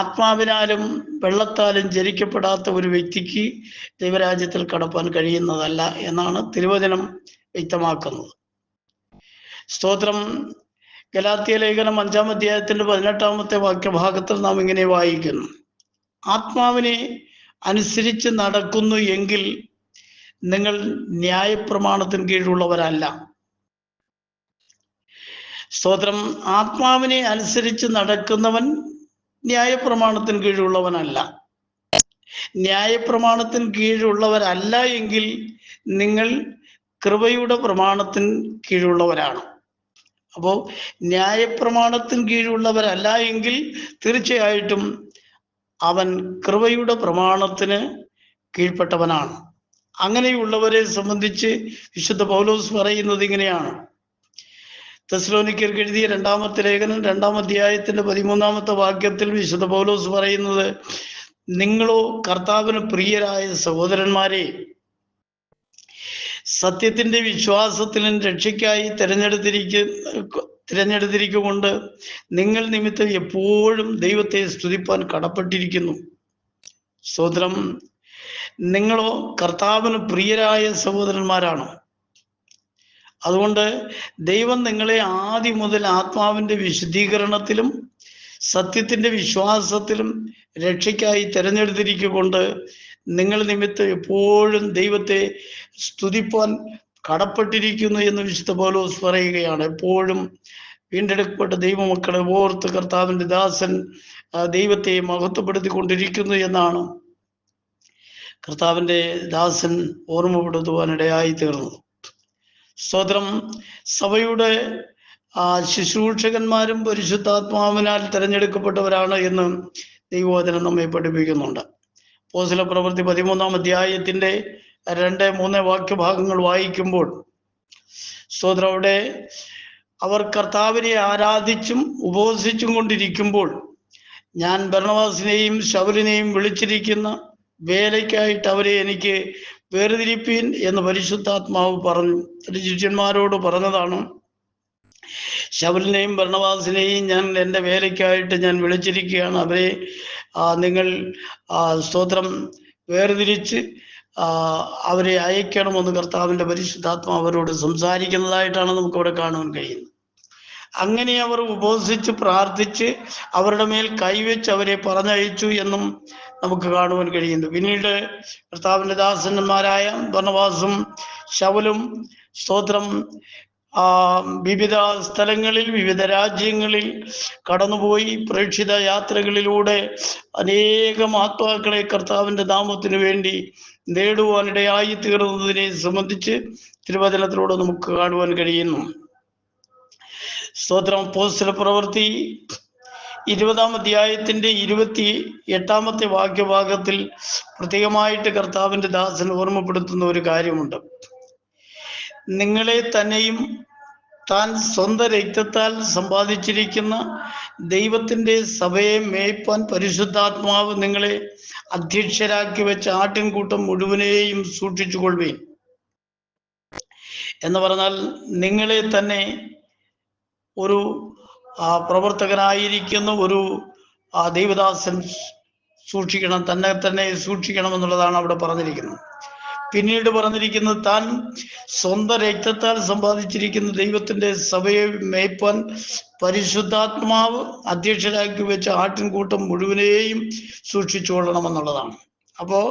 ആത്മാവിനാലും വെള്ളത്താലും ജനിക്കപ്പെടാത്ത ഒരു വ്യക്തിക്ക് ദൈവരാജ്യത്തിൽ കടപ്പാൻ കഴിയുന്നതല്ല എന്നാണ് തിരുവചനം വ്യക്തമാക്കുന്നത്. സ്തോത്രം. ഗലാത്യ ലേഖനം 5-ാം അധ്യായത്തിന്റെ 18-ാമത്തെ വാക്യഭാഗത്തിൽ നാം ഇങ്ങനെ വായിക്കുന്നു, ആത്മാവിനെ അനുസരിച്ച് നടക്കുന്നു എങ്കിൽ നിങ്ങൾ ന്യായപ്രമാണത്തിന് കീഴിലുള്ളവരല്ല. സ്തോത്രം. ആത്മാവിനെ അനുസരിച്ച് നടക്കുന്നവൻ ന്യായപ്രമാണത്തിന് കീഴിലുള്ളവനല്ല. ന്യായപ്രമാണത്തിന് കീഴിലുള്ളവരല്ല എങ്കിൽ നിങ്ങൾ കൃപയുടെ പ്രമാണത്തിന് കീഴിലുള്ളവരാണ്. അപ്പോൾ ന്യായപ്രമാണത്തിന് കീഴിലുള്ളവരല്ല എങ്കിൽ തീർച്ചയായിട്ടും അവൻ കൃപയുടെ പ്രമാണത്തിന് കീഴ്പ്പെട്ടവനാണ്. അങ്ങനെയുള്ളവരെ സംബന്ധിച്ച് വിശുദ്ധ പൗലോസ് പറയുന്നത് ഇങ്ങനെയാണ്. തെസ്സലോനിക്കർക്ക് എഴുതിയ 2-ാമത്തെ ലേഖനം 2-ാം അധ്യായത്തിന്റെ 13-ാമത്തെ വാക്യത്തിൽ വിശുദ്ധ പൗലോസ് പറയുന്നത്, നിങ്ങളോ കർത്താവിന് പ്രിയരായ സഹോദരന്മാരെ, സത്യത്തിന്റെ വിശ്വാസത്തിലും രക്ഷയ്ക്കായി തിരഞ്ഞെടുത്തിരിക്കൊണ്ട് നിങ്ങൾ നിമിത്തം എപ്പോഴും ദൈവത്തെ സ്തുതിപ്പാൻ കടപ്പെട്ടിരിക്കുന്നു. സ്തോത്രം. നിങ്ങളോ കർത്താവിന് പ്രിയരായ സഹോദരന്മാരാണ്. അതുകൊണ്ട് ദൈവം നിങ്ങളെ ആദ്യം മുതൽ ആത്മാവിൻ്റെ വിശുദ്ധീകരണത്തിലും സത്യത്തിൻ്റെ വിശ്വാസത്തിലും രക്ഷയ്ക്കായി തിരഞ്ഞെടുത്തിരിക്കൊണ്ട് നിങ്ങൾ നിമിത്തം എപ്പോഴും ദൈവത്തെ സ്തുതിപ്പാൻ കടപ്പെട്ടിരിക്കുന്നു എന്ന് വിശുദ്ധ പൗലോസ് പറയുകയാണ്. എപ്പോഴും വീണ്ടെടുക്കപ്പെട്ട ദൈവമക്കളെ ഓർത്ത് കർത്താവിൻ്റെ ദാസൻ ദൈവത്തെ മഹത്വപ്പെടുത്തിക്കൊണ്ടിരിക്കുന്നു എന്നാണ് കർത്താവിൻ്റെ ദാസൻ ഓർമ്മപ്പെടുത്തുവാനിടയായി തീർന്നത്. സ്തോത്രം. സഭയുടെ ശുശ്രൂഷകന്മാരും പരിശുദ്ധാത്മാവിനാൽ തിരഞ്ഞെടുക്കപ്പെട്ടവരാണ് എന്ന് ദൈവവചനം നമ്മെ പഠിപ്പിക്കുന്നുണ്ട്. അപ്പോസ്തല പ്രവൃത്തി 13-ാം അധ്യായത്തിൻ്റെ 2-3 വാക്യഭാഗങ്ങൾ വായിക്കുമ്പോൾ സ്തോത്രം, അവിടെ അവർ കർത്താവിനെ ആരാധിച്ചും ഉപവസിച്ചും കൊണ്ടിരിക്കുമ്പോൾ ഞാൻ ബർന്നബാസിനെയും ശൗലിനെയും വിളിച്ചിരിക്കുന്ന വേലയ്ക്കായിട്ട് അവരെ എനിക്ക് വേർതിരിപ്പീൻ എന്ന് പരിശുദ്ധാത്മാവ് പറഞ്ഞു. ശിഷ്യന്മാരോട് പറഞ്ഞതാണ്, ശൗലിനെയും ബർന്നബാസിനെയും ഞാൻ എൻ്റെ വേലയ്ക്കായിട്ട് ഞാൻ വിളിച്ചിരിക്കുകയാണ്. അവരെ നിങ്ങൾ സ്തോത്രം വേർതിരിച്ച് അവരെ അയക്കണമെന്ന് കർത്താവിൻ്റെ പരിശുദ്ധാത്മാവ് അവരോട് സംസാരിക്കുന്നതായിട്ടാണ് നമുക്കവിടെ കാണുവാൻ കഴിയുന്നത്. അങ്ങനെ അവർ ഉപവസിച്ച് പ്രാർത്ഥിച്ച് അവരുടെ മേൽ കൈവച്ച് അവരെ പറഞ്ഞയച്ചു എന്നും നമുക്ക് കാണുവാൻ കഴിയുന്നു. പിന്നീട് കർത്താവിൻ്റെ ദാസന്മാരായ ബർന്നബാസും ശൗലും സ്തോത്രം വിവിധ സ്ഥലങ്ങളിൽ വിവിധ രാജ്യങ്ങളിൽ കടന്നുപോയി പ്രേക്ഷിത യാത്രകളിലൂടെ അനേകം ആത്മാക്കളെ കർത്താവിൻ്റെ നാമത്തിനു വേണ്ടി നേടുവാനിടയായി തീർന്നതിനെ സംബന്ധിച്ച് തിരുവചനത്തിലൂടെ നമുക്ക് കാണുവാൻ കഴിയുന്നു. സ്തോത്രം. അപ്പോസ്തല പ്രവൃത്തി 20-ാം അധ്യായത്തിൻ്റെ 28-ാമത്തെ വാക്യഭാഗത്തിൽ പ്രത്യേകമായിട്ട് കർത്താവിൻ്റെ ദാസൻ ഓർമ്മപ്പെടുത്തുന്ന ഒരു കാര്യമുണ്ട്. നിങ്ങളെ തന്നെയും താൻ സ്വന്തം രക്തത്താൽ സമ്പാദിച്ചിരിക്കുന്ന ദൈവത്തിൻ്റെ സഭയെ മേയ്പ്പാൻ പരിശുദ്ധാത്മാവ് നിങ്ങളെ അധ്യക്ഷരാക്കി വെച്ച ആട്ടിൻകൂട്ടം മുഴുവനെയും സൂക്ഷിച്ചുകൊള്ളുവീൻ എന്ന് പറഞ്ഞാൽ, നിങ്ങളെ തന്നെ ഒരു പ്രവർത്തകനായിരിക്കുന്ന ഒരു ദൈവദാസൻ സൂക്ഷിക്കണം, തന്നെ സൂക്ഷിക്കണം എന്നുള്ളതാണ് അവിടെ പറഞ്ഞിരിക്കുന്നത്. പിന്നീട് പറഞ്ഞിരിക്കുന്നത്, താൻ സ്വന്തം രക്തത്താൽ സമ്പാദിച്ചിരിക്കുന്ന ദൈവത്തിൻ്റെ സഭയെ മേയ്പ്പാൻ പരിശുദ്ധാത്മാവ് അധ്യക്ഷരാക്കി വെച്ച ആട്ടിൻകൂട്ടം മുഴുവനെയും സൂക്ഷിച്ചുകൊള്ളണമെന്നുള്ളതാണ്. അപ്പോൾ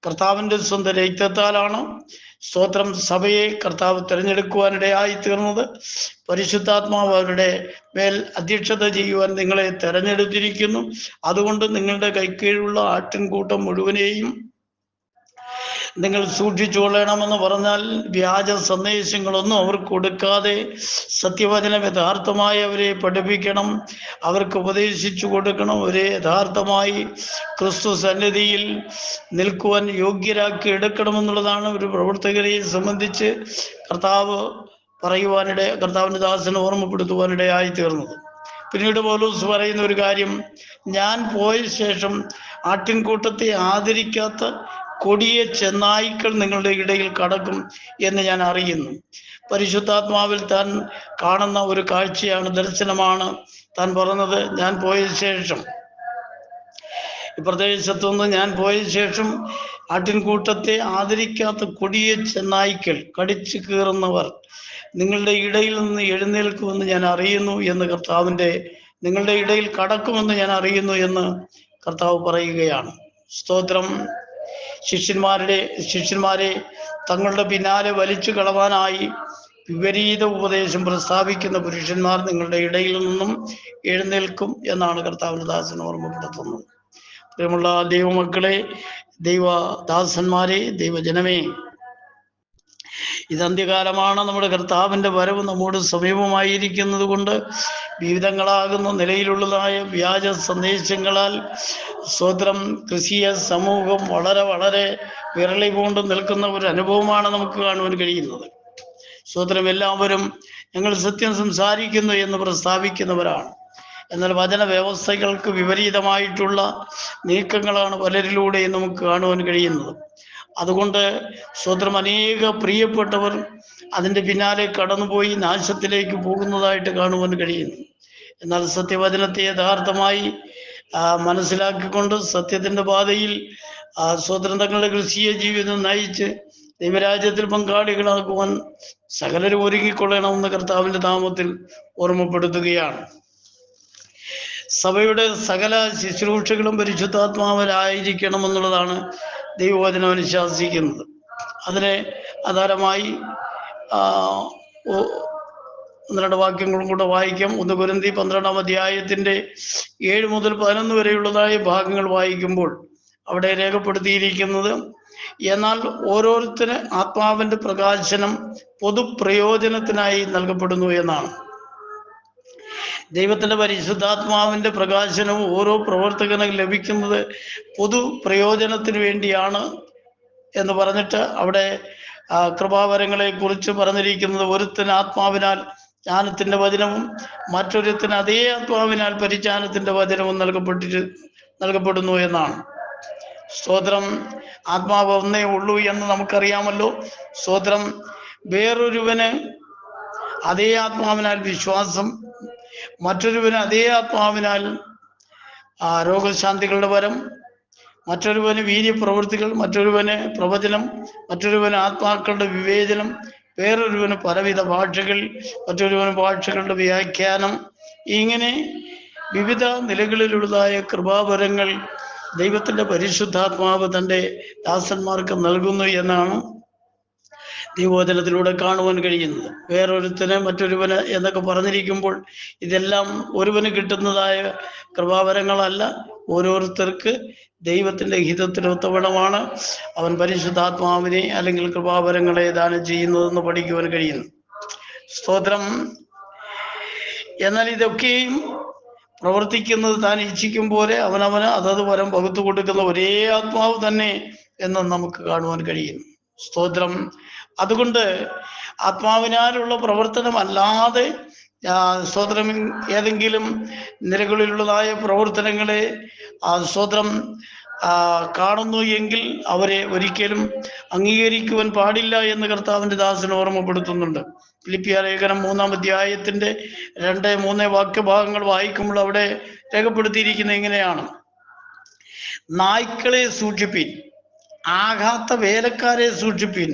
കർത്താവിൻ്റെ സ്വന്തം രക്തത്താലാണ് സ്തോത്രം സഭയെ കർത്താവ് തിരഞ്ഞെടുക്കുവാനിടയായി തീർന്നത്. പരിശുദ്ധാത്മാവ് അവരുടെ മേൽ അധ്യക്ഷത ചെയ്യുവാൻ നിങ്ങളെ തിരഞ്ഞെടുത്തിരിക്കുന്നു. അതുകൊണ്ട് നിങ്ങളുടെ കൈക്കീഴുള്ള ആട്ടിൻകൂട്ടം മുഴുവനെയും നിങ്ങൾ സൂക്ഷിച്ചുകൊള്ളണമെന്ന് പറഞ്ഞാൽ, വ്യാജ സന്ദേശങ്ങളൊന്നും അവർക്ക് കൊടുക്കാതെ സത്യവചനം യഥാർത്ഥമായി അവരെ പഠിപ്പിക്കണം, അവർക്ക് ഉപദേശിച്ചു കൊടുക്കണം. അവരെ യഥാർത്ഥമായി ക്രിസ്തു സന്നിധിയിൽ നിൽക്കുവാൻ യോഗ്യരാക്കി എടുക്കണമെന്നുള്ളതാണ് ഒരു പ്രവർത്തകരെ സംബന്ധിച്ച് കർത്താവിൻ്റെ ദാസനെ ഓർമ്മപ്പെടുത്തുവാനിടയായി തീർന്നത്. പിന്നീട് പൗലോസ് പറയുന്ന ഒരു കാര്യം, ഞാൻ പോയ ശേഷം ആട്ടിൻകൂട്ടത്തെ ആദരിക്കാത്ത കൊടിയ ചെന്നായ്ക്കൾ നിങ്ങളുടെ ഇടയിൽ കടക്കും എന്ന് ഞാൻ അറിയുന്നു. പരിശുദ്ധാത്മാവിൽ താൻ കാണുന്ന ഒരു കാഴ്ചയാണ്, ദർശനമാണ് താൻ പറഞ്ഞത്. ഞാൻ പോയ ശേഷം, ഈ പ്രദേശത്തുനിന്ന് ഞാൻ പോയ ശേഷം ആട്ടിൻകൂട്ടത്തെ ആദരിക്കാത്ത കൊടിയ ചെന്നായ്ക്കൾ, കടിച്ചു കീറുന്നവർ നിങ്ങളുടെ ഇടയിൽ നിന്ന് എഴുന്നേൽക്കുമെന്ന് ഞാൻ അറിയുന്നു എന്ന് നിങ്ങളുടെ ഇടയിൽ കടക്കുമെന്ന് ഞാൻ അറിയുന്നു എന്ന് കർത്താവ് പറയുകയാണ്. സ്തോത്രം. ശിഷ്യന്മാരെ തങ്ങളുടെ പിന്നാലെ വലിച്ചു കളവാനായി വിപരീത ഉപദേശം പ്രസ്താവിക്കുന്ന പുരുഷന്മാർ നിങ്ങളുടെ ഇടയിൽ നിന്നും എഴുന്നേൽക്കും എന്നാണ് കർത്താവിൻ്റെ ദാസൻ ഓർമ്മപ്പെടുത്തുന്നത്. പ്രിയമുള്ള ദൈവമക്കളെ, ദൈവദാസന്മാരെ, ദൈവജനമേ, ഇത് അന്ത്യകാലമാണ്. നമ്മുടെ കർത്താവിൻ്റെ വരവ് നമ്മോട് സമീപമായിരിക്കുന്നത് കൊണ്ട് വിവിധങ്ങളാകുന്ന നിലയിലുള്ളതായ വ്യാജ സന്ദേശങ്ങളാൽ സ്തോത്രം ക്രിസ്തീയ സമൂഹം വളരെ വളരെ വിരളി കൊണ്ട് നിൽക്കുന്ന ഒരു അനുഭവമാണ് നമുക്ക് കാണുവാൻ കഴിയുന്നത്. സ്തോത്രം. എല്ലാവരും ഞങ്ങൾ സത്യം സംസാരിക്കുന്നു എന്ന് പ്രസ്താവിക്കുന്നവരാണ്. എന്നാൽ വചന വ്യവസ്ഥകൾക്ക് വിപരീതമായിട്ടുള്ള നീക്കങ്ങളാണ് പലരിലൂടെയും നമുക്ക് കാണുവാൻ കഴിയുന്നത്. അതുകൊണ്ട് സ്തോത്രം, അനേക പ്രിയപ്പെട്ടവർ അതിൻ്റെ പിന്നാലെ കടന്നുപോയി നാശത്തിലേക്ക് പോകുന്നതായിട്ട് കാണുവാൻ കഴിയുന്നു. എന്നാൽ സത്യവചനത്തെ യഥാർത്ഥമായി മനസ്സിലാക്കിക്കൊണ്ട് സത്യത്തിൻ്റെ പാതയിൽ സ്തോത്രം തങ്ങളുടെ ക്രിസ്തീയ ജീവിതം നയിച്ച് ദൈവരാജ്യത്തിൽ പങ്കാളികളാക്കുവാൻ സകലരും ഒരുങ്ങിക്കൊള്ളണമെന്ന് കർത്താവിൻ്റെ നാമത്തിൽ ഓർമ്മപ്പെടുത്തുകയാണ്. സഭയുടെ സകല ശുശ്രൂഷകളും പരിശുദ്ധാത്മാവിലായിരിക്കണമെന്നുള്ളതാണ് ദൈവവചനം അനുശാസിക്കുന്നത്. അതിനെ ആധാരമായി 12 വാക്യങ്ങളും കൂടെ വായിക്കാം. 1 കൊരിന്ത്യർ 12-ാം അധ്യായത്തിൻ്റെ 7 മുതൽ 11 വരെയുള്ളതായ ഭാഗങ്ങൾ വായിക്കുമ്പോൾ അവിടെ രേഖപ്പെടുത്തിയിരിക്കുന്നത്, എന്നാൽ ഓരോരുത്തര് ആത്മാവിന്റെ പ്രകാശനം പൊതുപ്രയോജനത്തിനായി നൽകപ്പെടുന്നു എന്നാണ്. ദൈവത്തിന്റെ പരിശുദ്ധാത്മാവിന്റെ പ്രകാശനവും ഓരോ പ്രവർത്തകനും ലഭിക്കുന്നത് പൊതു പ്രയോജനത്തിന് വേണ്ടിയാണ് എന്ന് പറഞ്ഞിട്ട് അവിടെ കൃപാവരങ്ങളെ കുറിച്ച് പറഞ്ഞിരിക്കുന്നത്, ഒരുത്തിന് ആത്മാവിനാൽ ജ്ഞാനത്തിന്റെ വചനവും മറ്റൊരുത്തിന് അതേ ആത്മാവിനാൽ പരിജ്ഞാനത്തിന്റെ വചനവും നൽകപ്പെടുന്നു എന്നാണ്. സ്തോത്രം. ആത്മാവ് ഒന്നേ ഉള്ളൂ എന്ന് നമുക്കറിയാമല്ലോ. സ്തോത്രം. വേറൊരുവന് അതേ ആത്മാവിനാൽ വിശ്വാസം, മറ്റൊരുവന് അതേ ആത്മാവിനാൽ രോഗശാന്തികളുടെ വരം, മറ്റൊരുവന് വീര്യപ്രവൃത്തികൾ, മറ്റൊരുവന് പ്രവചനം, മറ്റൊരുവന് ആത്മാക്കളുടെ വിവേചനം, വേറൊരുവന് പലവിധ ഭാഷകൾ, മറ്റൊരുവന് ഭാഷകളുടെ വ്യാഖ്യാനം. ഇങ്ങനെ വിവിധ നിലകളിലുള്ളതായ കൃപാവരങ്ങൾ ദൈവത്തിന്റെ പരിശുദ്ധാത്മാവ് തൻ്റെ ദാസന്മാർക്ക് നൽകുന്നു എന്നാണ് ദൈവവചനത്തിലൂടെ കാണുവാൻ കഴിയുന്നത്. വേറൊരുത്തന് മറ്റൊരുവന് എന്നൊക്കെ പറഞ്ഞിരിക്കുമ്പോൾ ഇതെല്ലാം ഒരുവന് കിട്ടുന്നതായ കൃപാവരങ്ങളല്ല. ഓരോരുത്തർക്ക് ദൈവത്തിന്റെ ഹിതത്തിനൊത്തവണ്ണമാണ് അവൻ പരിശുദ്ധാത്മാവിനെ അല്ലെങ്കിൽ കൃപാവരങ്ങളെ ദാനം ചെയ്യുന്നതെന്ന് പഠിക്കുവാൻ കഴിയുന്നു. സ്തോത്രം. എന്നാൽ ഇതൊക്കെയും പ്രവർത്തിക്കുന്നത് താൻ ഇച്ഛിക്കും പോലെ അവനവന് അതത് വരം പകുത്തു കൊടുക്കുന്ന ഒരേ ആത്മാവ് തന്നെ എന്ന് നമുക്ക് കാണുവാൻ കഴിയുന്നു. സ്തോത്രം. അതുകൊണ്ട് ആത്മാവിനാലുള്ള പ്രവർത്തനമല്ലാതെ സ്തോത്രം ഏതെങ്കിലും നിലകളിലുള്ളതായ പ്രവർത്തനങ്ങളെ സ്തോത്രം കാണുന്നു എങ്കിൽ അവരെ ഒരിക്കലും അംഗീകരിക്കുവാൻ പാടില്ല എന്ന് കർത്താവിന്റെ ദാസൻ ഓർമ്മപ്പെടുത്തുന്നുണ്ട്. ഫിലിപ്പിയ ലേഖനം 3-ാം അധ്യായത്തിന്റെ 2-3 വാക്യഭാഗങ്ങൾ വായിക്കുമ്പോൾ അവിടെ രേഖപ്പെടുത്തിയിരിക്കുന്നത് ഇങ്ങനെയാണ്: നായ്ക്കളെ സൂക്ഷിപ്പീൻ, ആഘാത്ത വേലക്കാരെ സൂക്ഷിപ്പീൻ,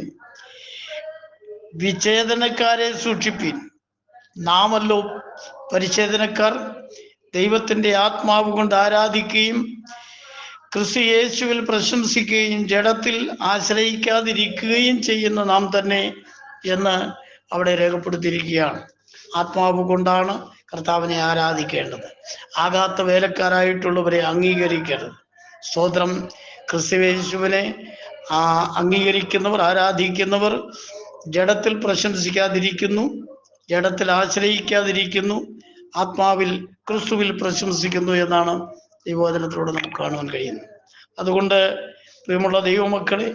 വിച്ഛേദനക്കാരെ സൂക്ഷിപ്പീൻ. നാമല്ലോ പരിച്ഛേദനക്കാർ, ദൈവത്തിന്റെ ആത്മാവ് കൊണ്ട് ആരാധിക്കുകയും ക്രിസ്തു യേശുവിൽ പ്രശംസിക്കുകയും ജഡത്തിൽ ആശ്രയിക്കാതിരിക്കുകയും ചെയ്യുന്ന നാം തന്നെ എന്ന് അവിടെ രേഖപ്പെടുത്തിയിരിക്കുകയാണ്. ആത്മാവ് കൊണ്ടാണ് കർത്താവിനെ ആരാധിക്കേണ്ടത്. ആഘാത്ത വേലക്കാരായിട്ടുള്ളവരെ അംഗീകരിക്കരുത്. സ്തോത്രം. ക്രിസ്തു യേശുവിനെ അംഗീകരിക്കുന്നവർ, ആരാധിക്കുന്നവർ ജഡത്തിൽ പ്രശംസിക്കാതിരിക്കുന്നു, ജഡത്തിൽ ആശ്രയിക്കാതിരിക്കുന്നു, ആത്മാവിൽ ക്രിസ്തുവിൽ പ്രശംസിക്കുന്നു എന്നാണ് ദൈവവചനത്തിലൂടെ നമുക്ക് കാണുവാൻ കഴിയുന്നത്. അതുകൊണ്ട് പ്രിയമുള്ള ദൈവമക്കളെ,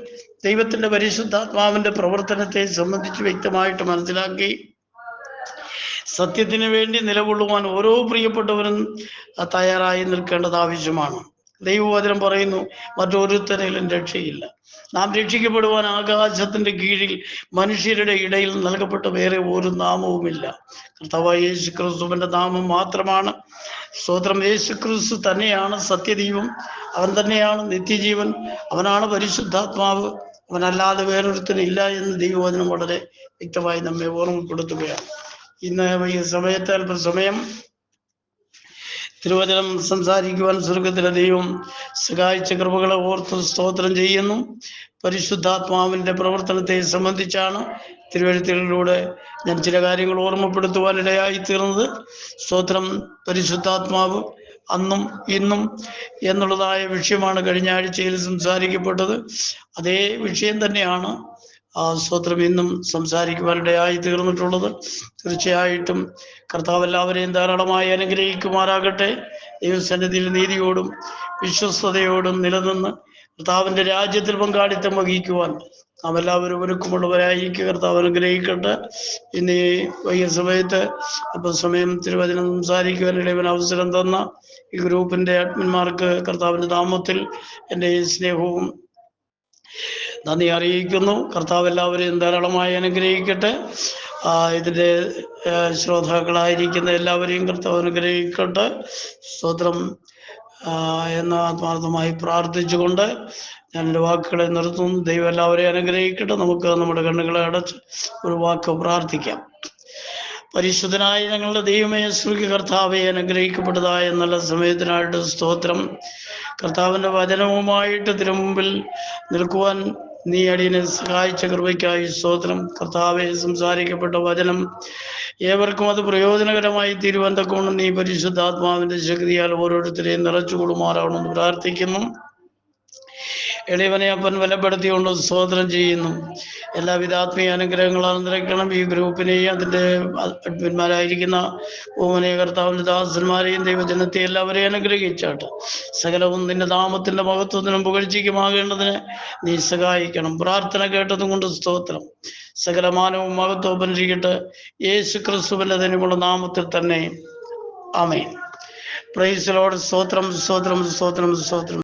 ദൈവത്തിന്റെ പരിശുദ്ധാത്മാവിന്റെ പ്രവർത്തനത്തെ സംബന്ധിച്ച് വ്യക്തമായിട്ട് മനസ്സിലാക്കി സത്യത്തിന് വേണ്ടി നിലകൊള്ളുവാൻ ഓരോ പ്രിയപ്പെട്ടവരും തയ്യാറായി നിൽക്കേണ്ടത് ആവശ്യമാണ്. ദൈവവചനം പറയുന്നു, മറ്റൊരുത്തരിലും രക്ഷയില്ല. നാം രക്ഷിക്കപ്പെടുവാൻ ആകാശത്തിന്റെ കീഴിൽ മനുഷ്യരുടെ ഇടയിൽ നൽകപ്പെട്ട വേറെ ഒരു നാമവുമില്ല. കർത്താവായ യേശു ക്രിസ്തുവിന്റെ നാമം മാത്രമാണ്. സ്തോത്രം. യേശു ക്രിസ്തു തന്നെയാണ് സത്യദൈവം, അവൻ തന്നെയാണ് നിത്യജീവൻ, അവനാണ് പരിശുദ്ധാത്മാവ്, അവനല്ലാതെ വേറൊരുത്തരില്ല എന്ന് ദൈവവചനം വളരെ വ്യക്തമായി നമ്മെ ഓർമ്മപ്പെടുത്തുകയാണ്. ഇന്ന് ഈ സമയത്ത് അല്പസമയം തിരുവചനം സംസാരിക്കുവാൻ സ്വർഗത്തിലെ ദൈവം സഹായിച്ച കൃപകളെ ഓർത്ത് സ്തോത്രം ചെയ്യുന്നു. പരിശുദ്ധാത്മാവിന്റെ പ്രവർത്തനത്തെ സംബന്ധിച്ചാണ് തിരുവെഴുത്തുകളിലൂടെ ഞാൻ ചില കാര്യങ്ങൾ ഓർമ്മപ്പെടുത്തുവാനിടയായി തീർന്നത്. സ്തോത്രം. പരിശുദ്ധാത്മാവ് അന്നും ഇന്നും എന്നുള്ളതായ വിഷയമാണ് കഴിഞ്ഞ ആഴ്ചയിൽ സംസാരിക്കപ്പെട്ടത്. അതേ വിഷയം തന്നെയാണ് സ്തോത്രം ഇന്നും സംസാരിക്കുവാനിടയായി തീർന്നിട്ടുള്ളത്. തീർച്ചയായിട്ടും കർത്താവ് എല്ലാവരെയും ധാരാളമായി അനുഗ്രഹിക്കുമാറാകട്ടെ. ദൈവസന്നിധിയിൽ നീതിയോടും വിശ്വസ്തയോടും നിലനിന്ന് കർത്താവിന്റെ രാജ്യത്തിൽ പങ്കാളിത്തം വഹിക്കുവാൻ നാം എല്ലാവരും ഒരുക്കമുള്ളവരായിരിക്കും. കർത്താവ് അനുഗ്രഹിക്കട്ടെ. ഇന്ന് ഈ വൈകിയ സമയത്ത് അല്പസമയം തിരുവചനം സംസാരിക്കുവാനിടവൻ അവസരം തന്ന ഈ ഗ്രൂപ്പിന്റെ അഡ്മിന്മാർക്ക് കർത്താവിന്റെ നാമത്തിൽ എൻ്റെ സ്നേഹവും നന്ദി അറിയിക്കുന്നു. കർത്താവ് എല്ലാവരെയും ധാരാളമായി അനുഗ്രഹിക്കട്ടെ. ഇതിൻ്റെ ശ്രോതാക്കളായിരിക്കുന്ന എല്ലാവരെയും കർത്താവ് അനുഗ്രഹിക്കട്ടെ. സ്തോത്രം. എന്ന് ആത്മാർത്ഥമായി പ്രാർത്ഥിച്ചുകൊണ്ട് ഞാൻ എൻ്റെ വാക്കുകളെ നിർത്തുന്നു. ദൈവം എല്ലാവരെയും അനുഗ്രഹിക്കട്ടെ. നമുക്ക് നമ്മുടെ കണ്ണുകളെ അടച്ച് ഒരു വാക്ക് പ്രാർത്ഥിക്കാം. പരിശുദ്ധനായ ഞങ്ങളുടെ ദൈവമേ, സ്വർഗ്ഗ കർത്താവെ, അനുഗ്രഹിക്കപ്പെട്ടതായ നല്ല സമയത്തിനായിട്ട് സ്തോത്രം. കർത്താവിൻ്റെ വചനവുമായിട്ട് തിരുമുമ്പിൽ നിൽക്കുവാൻ നീ അടിയനെ സഹായിച്ച കൃപയ്ക്കായി സ്തോത്രം. കർത്താവെ, സംസാരിക്കപ്പെട്ട വചനം ഏവർക്കും അത് പ്രയോജനകരമായി തീരുവാൻ തക്കവണ്ണം നീ പരിശുദ്ധാത്മാവിൻ്റെ ശക്തിയാൽ ഓരോരുത്തരെയും നിറച്ചുകൊള്ളുമാറാവണമെന്ന് പ്രാർത്ഥിക്കുന്നു. എളിയവനെ അപ്പൻ ബലപ്പെടുത്തിക്കൊണ്ട് സ്തോത്രം ചെയ്യുന്നു. എല്ലാവിധ ആത്മീയ അനുഗ്രഹങ്ങളും നിറയ്ക്കണം. ഈ ഗ്രൂപ്പിനെയും അതിൻ്റെ അഡ്മിന്മാരായിരിക്കുന്ന ഓമനീയ കർത്താവിൻ്റെ ദാസന്മാരെയും ദൈവജനത്തെ എല്ലാവരെയും അനുഗ്രഹിച്ചാട്ട് സകലവും നിന്റെ നാമത്തിൻ്റെ മഹത്വത്തിനും പുകഴ്ചയ്ക്കുമാകേണ്ടതിന് നീ സഹായിക്കണം. പ്രാർത്ഥന കേട്ടതും കൊണ്ട് സ്തോത്രം. സകലമാനവും മഹത്വം പരിചരിക്കട്ടെ യേശു ക്രിസ്തുവിൻ്റെ തനിമുള്ള നാമത്തിൽ തന്നെ. ആമേൻ. Praise the lord. സ്തോത്രം, സ്തോത്രം, സ്തോത്രം, സ്തോത്രം.